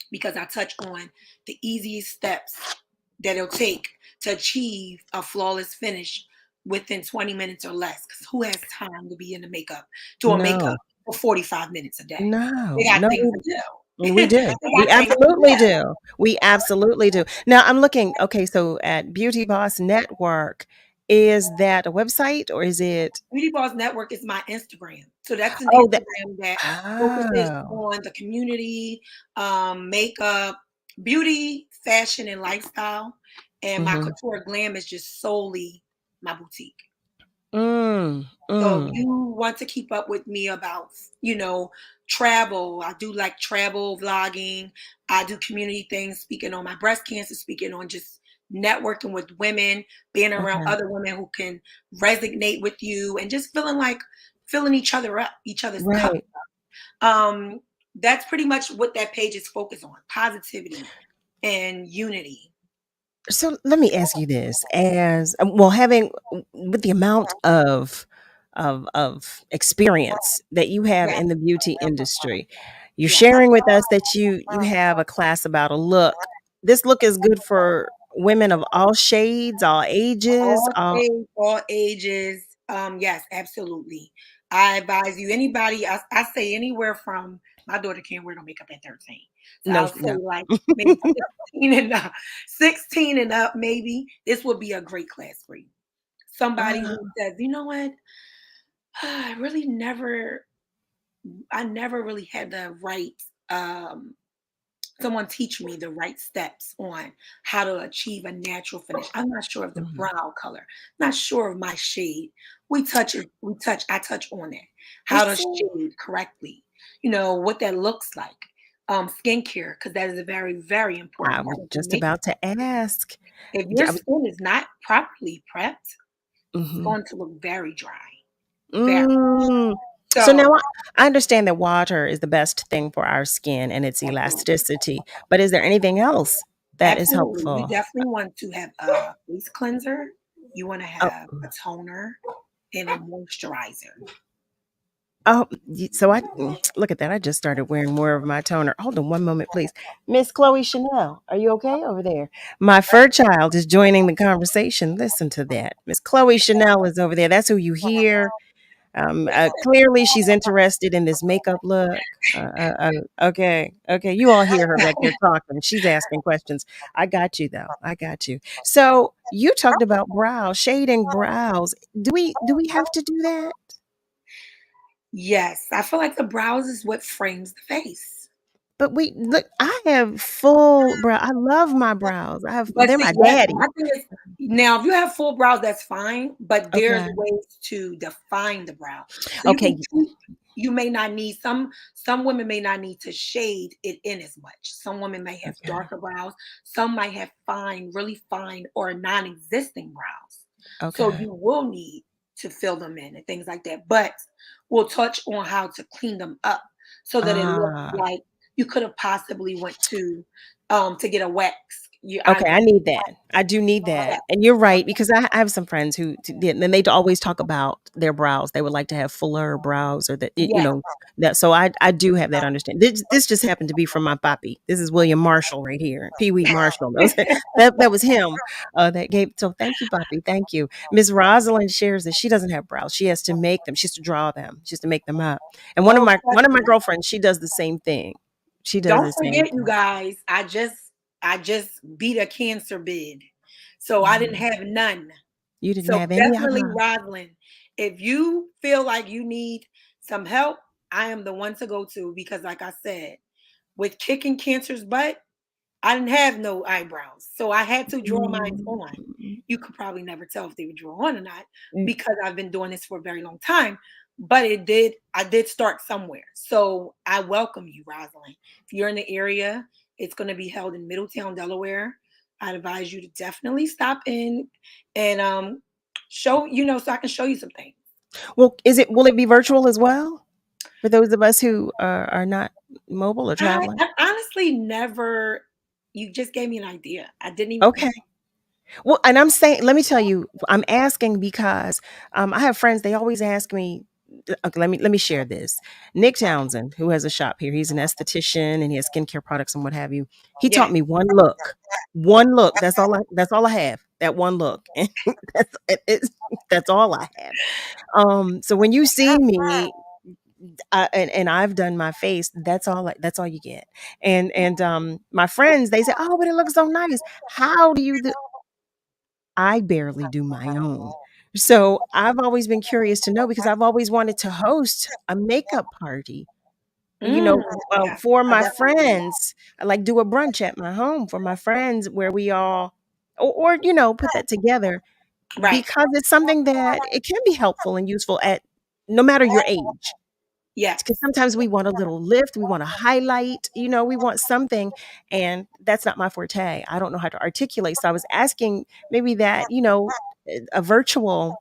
because I touch on the easiest steps that it'll take to achieve a flawless finish within 20 minutes or less. Because who has time to be in the makeup, doing makeup No. for 45 minutes a day? They No. got No. things to do. We do. They We got things to absolutely do. do. We absolutely do. Now I'm looking. Okay, so at Beauty Boss Network, is that a website or is it? Beauty Boss Network is my Instagram. So that's an Oh, that. Instagram that focuses Oh. on the community, makeup, beauty, fashion, and lifestyle. And my Mm-hmm. Kouture Glam is just solely my boutique. Mm, So if mm. you want to keep up with me about, travel, I do like travel vlogging. I do community things, speaking on my breast cancer, speaking on just networking with women, being around Okay. other women who can resonate with you and just filling each other up, each other's cup. Right. That's pretty much what that page is focused on: positivity and unity. So let me ask you this: as well, having with the amount of experience that you have Yeah. in the beauty industry, you're Yeah. sharing with us that you have a class about a look. This look is good for women of all shades, all ages, All all. shades, all ages. Yes, absolutely. I advise you, anybody, I say anywhere from, my daughter can't wear no makeup at 13. So No, I'll say no. like maybe 16 and up, 16 and up, maybe. This would be a great class for you. Somebody Uh, who says, you know what? I really never really had the right someone teach me the right steps on how to achieve a natural finish. I'm not sure of the mhm. brow color, not sure of my shade. I touch on that. Well, How to see, shade correctly, what that looks like. Skincare, because that is a very, very I important was part of the just makeup. about to ask. If D- your I was- skin is not properly prepped, it's mhm. going to look very dry. Very. Mm. So now So I understand that water is the best thing for our skin and its elasticity, but is there anything else that is absolutely. You helpful? definitely want to have a face cleanser. You want to Oh, have a toner and a moisturizer. oh, so look at that. I just started wearing more of my toner. Hold on one moment, please. Miss Chloe Chanel, are you okay over there? My fur child is joining the conversation. Listen to that. Miss Chloe Chanel is over there. That's who you hear. Clearly, she's interested in this makeup look. Okay, okay. You all hear her back there talking. She's asking questions. I got you though. I got you. So you talked about brows, shading brows. Do we have to do that? Yes, I feel like the brows is what frames the face. But we look. I have full brow. I love my brows. But They're see, my yes, daddy. my thing is now if you have full brows, that's fine. But there's Okay. ways to define the brow. So you can Okay. you may not need some women may not need to shade it in as much. Some women may have Okay. darker brows. Some might have fine, really fine or non-existing brows. So Okay. you will need to fill them in and things like that. But we'll touch on how to clean them up so that it looks Ah. like you could have possibly went to get a wax. Okay, I need that. I do need Yeah. that. And you're right, because I have some friends who, and they always talk about their brows. They would like to have fuller brows or that, Yeah. that. So I do have that understanding. This just happened to be from my papi. This is William Marshall right here. Pee Wee Marshall. That was him that gave. So thank you, papi. Thank you. Miss Rosalind shares that she doesn't have brows. She has to make them. She has to draw them. She has to make them up. And one of Oh, my trust me. girlfriends, she does the same thing. She does Don't the same forget, you thing. guys, I just beat a cancer bid. So I didn't Mhm. have none. You didn't So have any. definitely, Rosalind, if you feel like you need some help, I am the one to go to because, like I said, with kicking cancer's butt, I didn't have no eyebrows. So I had to draw mine on. Mm. You could probably never tell if they would draw on or not Mm. because I've been doing this for a very long time. But I did start somewhere. So I welcome you, Rosalind. If you're in the area, it's going to be held in Middletown, Delaware. I'd advise you to definitely stop in and show, so I can show you some things. Well, will it be virtual as well for those of us who are not mobile or traveling? I honestly never. You just gave me an idea. I didn't even think. Okay. Well, and I'm saying, let me tell you, I'm asking because I have friends. They always ask me. Okay, let me share this. Nick Townsend, who has a shop here, he's an esthetician and he has skincare products and what have you. He taught Yeah. me one look. One look. That's all I have. That one look. And that's all I have. So when you see me, and I've done my face, that's all you get. And my friends, they say, "Oh, but it looks so nice. How do you do?" I barely do my own. So I've always been curious to know because I've always wanted to host a makeup party, Yeah, for I my definitely do. friends. I like do a brunch at my home for my friends where we all, or put that together Right. because it's something that it can be helpful and useful at no matter your age. Yes. Because sometimes we want a little lift, we want to highlight, we want something, and that's not my forte. I don't know how to articulate. So I was asking maybe that, a virtual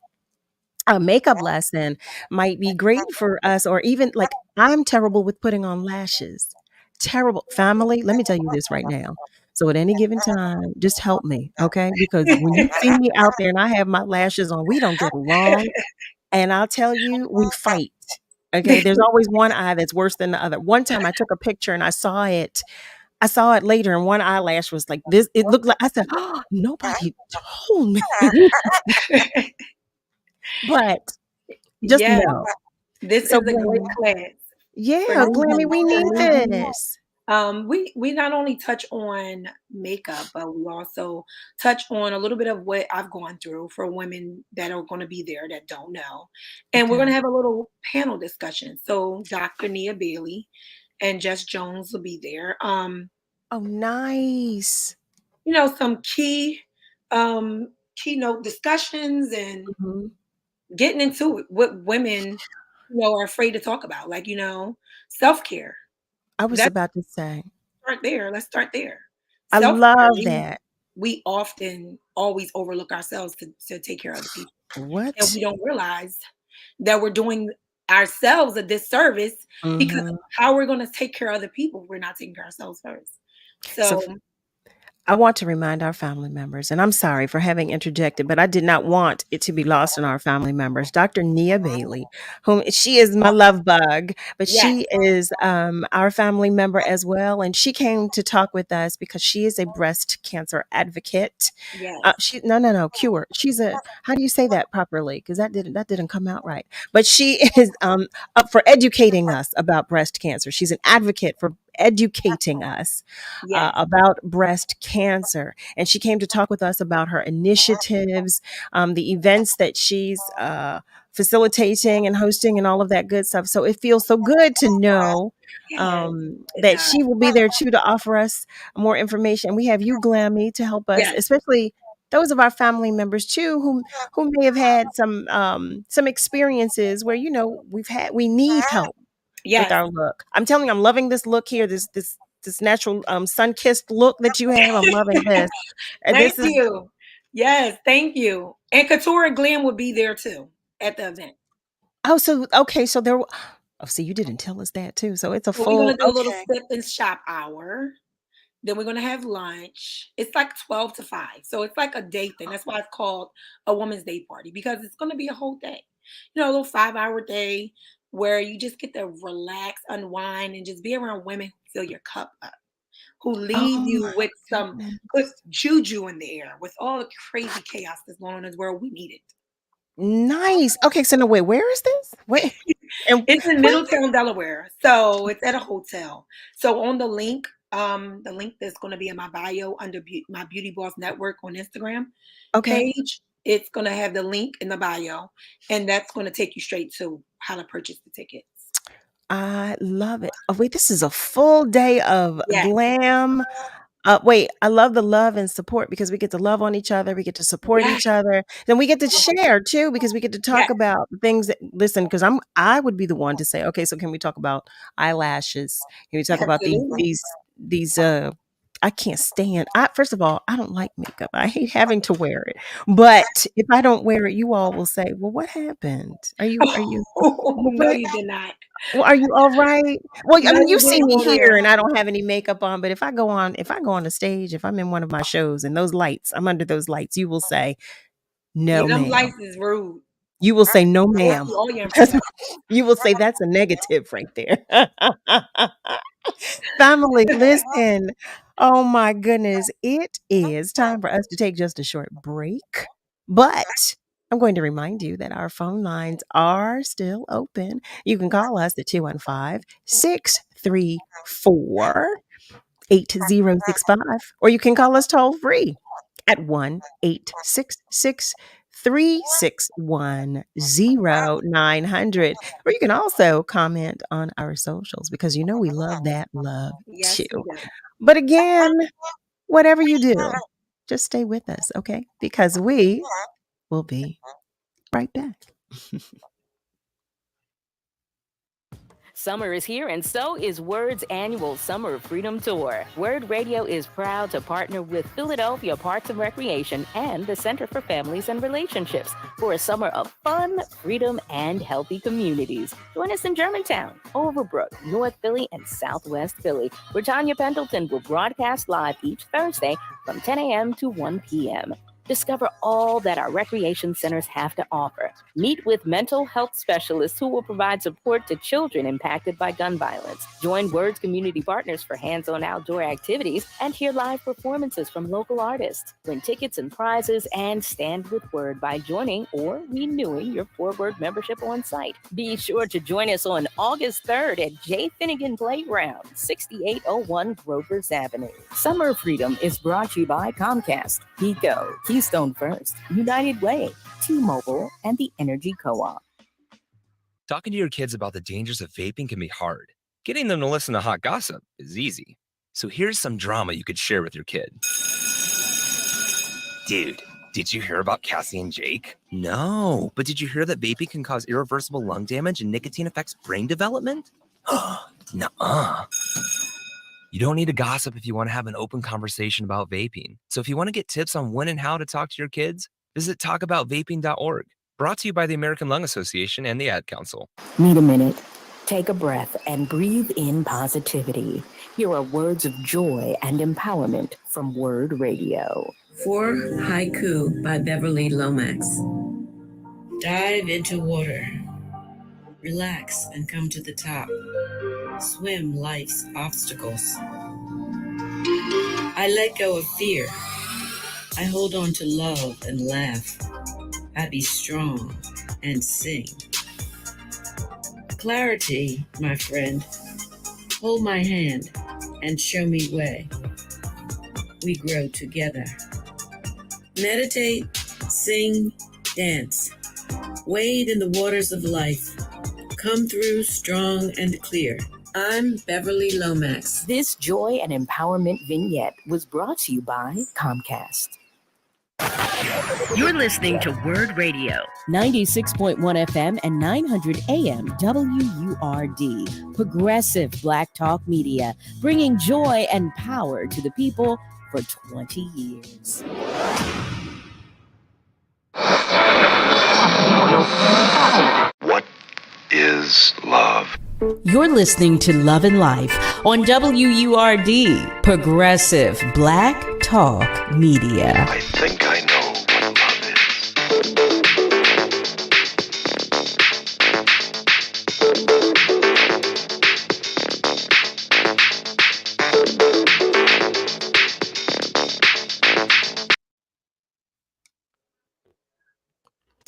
makeup lesson might be great for us, or even like I'm terrible with putting on lashes. Terrible. Family, let me tell you this right now. So at any given time, just help me, okay? Because when you see me out there and I have my lashes on, we don't get along. And I'll tell you, we fight. Okay. There's always one eye that's worse than the other. One time I took a picture and I saw it. I saw it later, and one eyelash was like this. It looked like I said, "Oh, nobody told me." But just Yeah. know. This So is a great Glammy. class for Yeah, Glammy, newbies. we For need newbies. this. We not only touch on makeup, but we also touch on a little bit of what I've gone through for women that are going to be there that don't know, and we're going Okay. to have a little panel discussion. So Dr. Nia Bailey and Jess Jones will be there. Oh, nice. Some keynote discussions and Mhm. getting into it, what women, are afraid to talk about, like, self-care. I was Let's about to say, start there. Let's start there. I Self-care, love that. we often always overlook ourselves to take care of the people. And What? we don't realize that we're doing ourselves a disservice because Mhm. how we're going to take care of other people if we're not taking care of ourselves first. So So, I want to remind our family members, and I'm sorry for having interjected, but I did not want it to be lost on our family members. Dr. Nia Bailey, whom she is my love bug, but yes, she is our family member as well. And she came to talk with us because she is a breast cancer advocate. yes, She no cure. She's a how do you say that properly? Because that didn't come out right. But she is up for educating us about breast cancer. She's an advocate for educating us yes, about breast cancer. And she came to talk with us about her initiatives, the events that she's facilitating and hosting, and all of that good stuff. So it feels so good to know yes, it that does. she will be there too to offer us more information. We have you, Glammy, to help us, Yes, especially those of our family members too who may have had some experiences where we need help with yes. our look. I'm telling you, I'm loving this look here. This natural sun kissed look that you have. I'm loving this. Thank This is you. Yes, thank you. And Kouture Glam will be there too at the event. so okay. So see, you didn't tell us that too. So it's a So we're full gonna do a little okay. sip and shop hour. Then we're gonna have lunch. It's like 12 to 5. So it's like a day thing. That's why it's called a woman's day party, because it's gonna be a whole day. A little 5-hour day where you just get to relax, unwind, and just be around women who fill your cup up, who leave Oh you my with some good goodness. juju in the air. With all the crazy chaos that's going on in this world, we need it. Nice. Okay, so no wait, where is this? Wait. And It's in where? Middletown, Delaware. So it's at a hotel. So on the link that's going to be in my bio under my Beauty Boss Network on Instagram Okay. page, it's going to have the link in the bio, and that's going to take you straight to how to purchase the tickets. I love it. Oh, wait, this is a full day of Yes, glam. Wait, I love the love and support because we get to love on each other. We get to support yes, each other. Then we get to share too because we get to talk yes, about things that listen. Because I would be the one to say, okay, so can we talk about eyelashes? Can we talk about absolutely. these I can't stand. First of all, I don't like makeup. I hate having to wear it. But if I don't wear it, you all will say, "Well, what happened? Are you No, what? you did not. Well, are you all right?" Well, I No, mean, you you see didn't me go here there. and I don't have any makeup on, but if I go on the stage, if I'm in one of my shows and those lights, I'm under those lights, you will say, Yeah, "No, them ma'am." lights is rude. You will say, "No, I ma'am." see all your That's imperfections. you will say that's a negative right there. Family, listen. Oh my goodness. It is time for us to take just a short break. But I'm going to remind you that our phone lines are still open. You can call us at 215-634-8065, or you can call us toll free at 1-866-361-0900. Or you can also comment on our socials because you know we love that love Yes, too. we do. But again, whatever you do, just stay with us, okay? Because we will be right back. Summer is here, and so is WURD's annual Summer of Freedom Tour. WURD Radio is proud to partner with Philadelphia Parks and Recreation and the Center for Families and Relationships for a summer of fun, freedom, and healthy communities. Join us in Germantown, Overbrook, North Philly, and Southwest Philly, where Tanya Pendleton will broadcast live each Thursday from 10 a.m. to 1 p.m. Discover all that our recreation centers have to offer. Meet with mental health specialists who will provide support to children impacted by gun violence. Join WURD's community partners for hands-on outdoor activities and hear live performances from local artists. Win tickets and prizes and stand with WURD by joining or renewing your WURD membership on site. Be sure to join us on August 3rd at J. Finnegan Playground, 6801 Grovers Avenue. Summer of Freedom is brought to you by Comcast, Pico, Keystone First, United Way, T-Mobile, and the Energy Co-op. Talking to your kids about the dangers of vaping can be hard. Getting them to listen to hot gossip is easy. So here's some drama you could share with your kid. Dude, did you hear about Cassie and Jake? No, but did you hear that vaping can cause irreversible lung damage and nicotine affects brain development? Nuh-uh. You don't need to gossip if you want to have an open conversation about vaping. So if you want to get tips on when and how to talk to your kids, visit talkaboutvaping.org. Brought to you by the American Lung Association and the Ad Council. Need a minute? Take a breath and breathe in positivity. Here are words of joy and empowerment from WURD Radio. For Haiku by Beverly Lomax. Dive into water. Relax and come to the top. Swim life's obstacles. I let go of fear. I hold on to love and laugh. I be strong and sing. Clarity, my friend. Hold my hand and show me way. We grow together. Meditate, sing, dance. Wade in the waters of life. Come through strong and clear. I'm Beverly Lomax. This joy and empowerment vignette was brought to you by Comcast. You're listening to WURD Radio, 96.1 FM and 900 AM WURD, progressive Black Talk media, bringing joy and power to the people for 20 years. What is love? You're listening to Love and Life on WURD, progressive Black Talk media. I think I know what love is.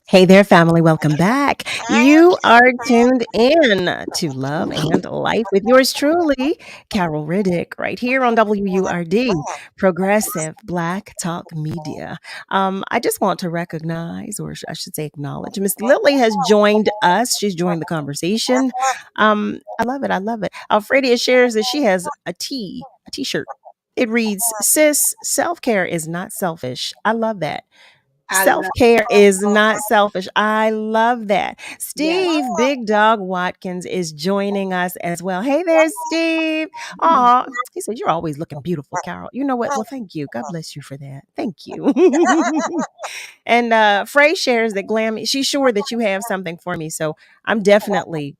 Hey there, family. Welcome back. You are tuned in to Love and Life with yours truly, Carol Riddick, right here on WURD, Progressive Black Talk Media. I just want to recognize, or I should say acknowledge, Miss Lily has joined us. She's joined the conversation. I love it. I love it. Alfredia shares that she has a t-shirt. It reads, "Sis, self-care is not selfish." I love that. I love Self-care is not selfish. I love that. Yes. Steve Big Dog Watkins is joining us as well. Hey there, Steve. Aw, he said, you're always looking beautiful, Carol. You know what? Well, thank you. God bless you for that. Thank you. And Frey shares that Glammy, she's sure that you have something for me. So I'm definitely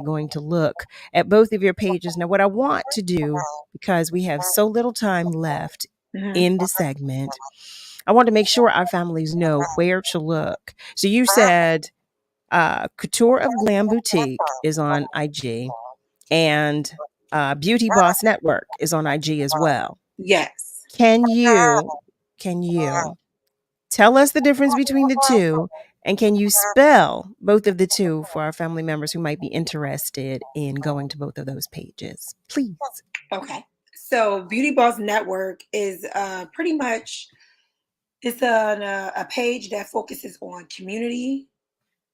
going to look at both of your pages. Now, what I want to do, because we have so little time left in the segment, I want to make sure our families know where to look. So you said Couture of Glam Boutique is on IG, and Beauty Boss Network is on IG as well. Yes. Can you tell us the difference between the two, and can you spell both of the two for our family members who might be interested in going to both of those pages, please? Okay. So Beauty Boss Network is pretty much, it's a page that focuses on community,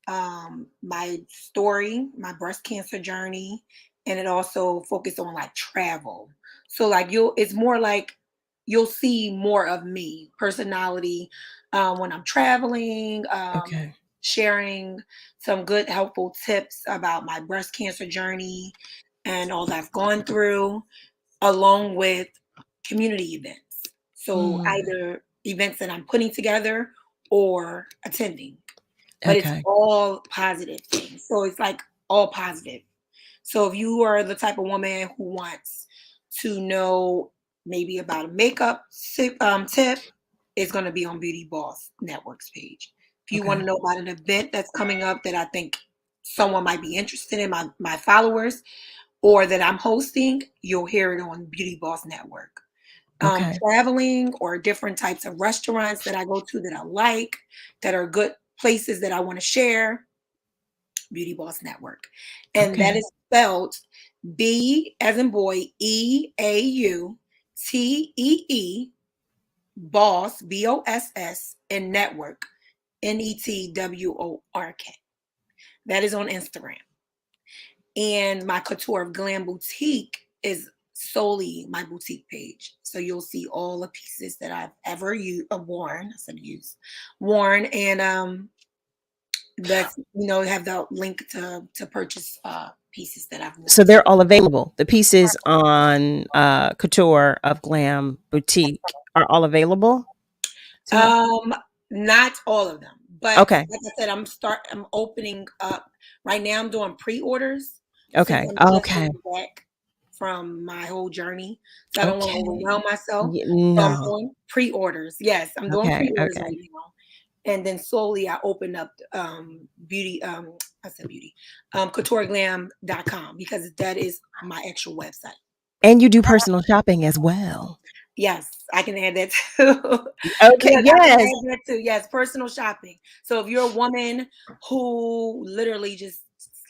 my story, my breast cancer journey, and it also focuses on like travel. So like it's more like you'll see more of me, personality, when I'm traveling, Okay. sharing some good helpful tips about my breast cancer journey and all that I've gone through, along with community events. So either events that I'm putting together or attending, but it's Okay. all positive things. So it's like all positive. So if you are the type of woman who wants to know maybe about a makeup tip, it's going to be on Beauty Boss Network's page. If you want to know about an event that's coming up that I think someone might be interested in, my followers, or that I'm hosting, you'll hear it on Beauty Boss Network. Okay. Traveling or different types of restaurants that I go to that I like, that are good places that I want to share, Beauty Boss Network. And that Okay. is spelled B as in boy, EAUTEE, boss, BOSS, and network, NETWORK. That is on Instagram. And my Kouture Glam Boutique is solely my boutique page. So you'll see all the pieces that I've ever worn. I said worn, and that's have the link to purchase pieces that I've worn. So they're all available. The pieces on Couture of Glam Boutique are all available? Not all of them, but Okay. like I said, I'm opening up right now. I'm doing pre-orders. Okay. Since I'm just Okay. getting back from my whole journey, so I don't want to overwhelm myself. So I'm No. doing pre-orders. Yes, I'm doing Okay. pre-orders Okay. right now. And then slowly I open up coutureglam.com, because that is my actual website. And you do personal shopping as well. Yes, I can add that too. Okay. Yes, I can Yes. add that too. Yes, personal shopping. So if you're a woman who literally just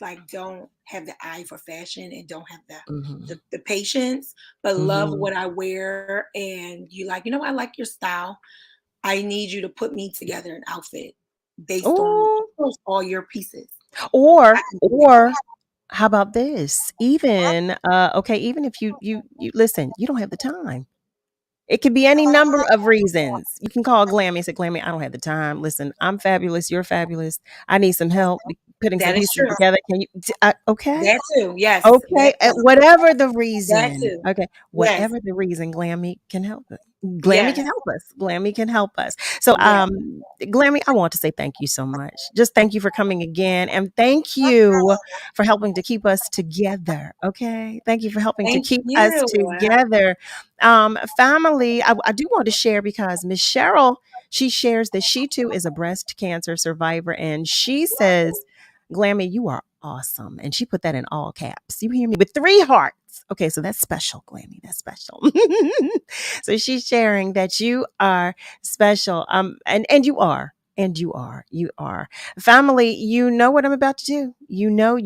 like don't have the eye for fashion and don't have the patience, but love what I wear, and you like, I like your style, I need you to put me together an outfit based on all your pieces. Or how about this? Even even if you listen, you don't have the time. It could be any number of reasons. You can call Glammy and say, Glammy, I don't have the time. Listen, I'm fabulous. You're fabulous. I need some help putting some That is pieces true. together. Can you? Okay. That too. Yes. Okay. That too. Whatever the That reason. too. Okay. Yes. Whatever the reason, Glammy can help us. Glammy Yes. can help us. Glammy can help us. So, Yes. Glammy, I want to say thank you so much. Just thank you for coming again. And thank you for helping to keep us together. Okay. Thank you for helping to Thank keep us you. together. Family, I do want to share, because Miss Cheryl, she shares that she too is a breast cancer survivor. And she says, Glammy, you are awesome. And she put that in all caps. You hear me? With 3 hearts. Okay, so that's special, Glammy. That's special. So she's sharing that you are special. And you are. And you are. Family, you know what I'm about to do. You know.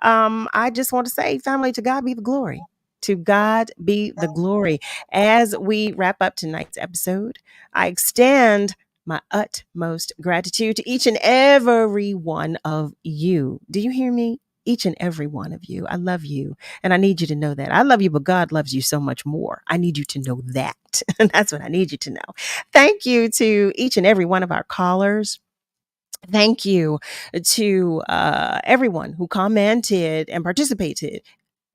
I just want to say, family, to God be the glory. To God be the glory. As we wrap up tonight's episode, I extend my utmost gratitude to each and every one of you. Do you hear me? each and every one of you. I love you. And I need you to know that. I love you, but God loves you so much more. I need you to know that. And that's what I need you to know. Thank you to each and every one of our callers. Thank you to everyone who commented and participated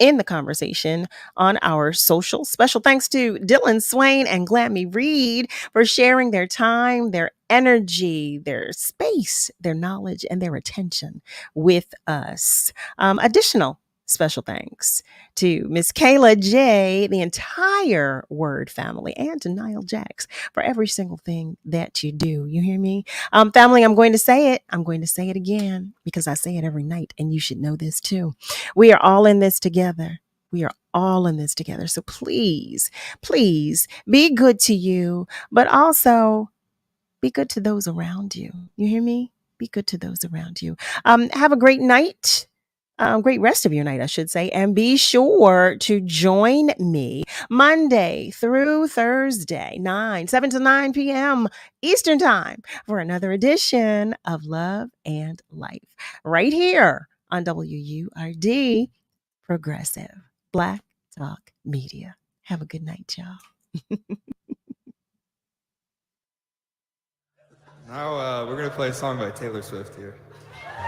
in the conversation on our social. Special thanks to DILLON SWAINE and GLAMMY REED for sharing their time, their energy, their space, their knowledge, and their attention with us. Additional special thanks to Miss Kayla J, the entire WURD family, and to Niall Jax for every single thing that you do. You hear me? Family, I'm going to say it. I'm going to say it again because I say it every night, and you should know this too. We are all in this together. We are all in this together. So please, please be good to you, but also be good to those around you. You hear me? Be good to those around you. Have a great night. Great rest of your night, I should say. And be sure to join me Monday through Thursday, 7 to 9 p.m. Eastern Time for another edition of Love and Life right here on WURD, Progressive Black Talk Media. Have a good night, y'all. Now we're going to play a song by Taylor Swift here.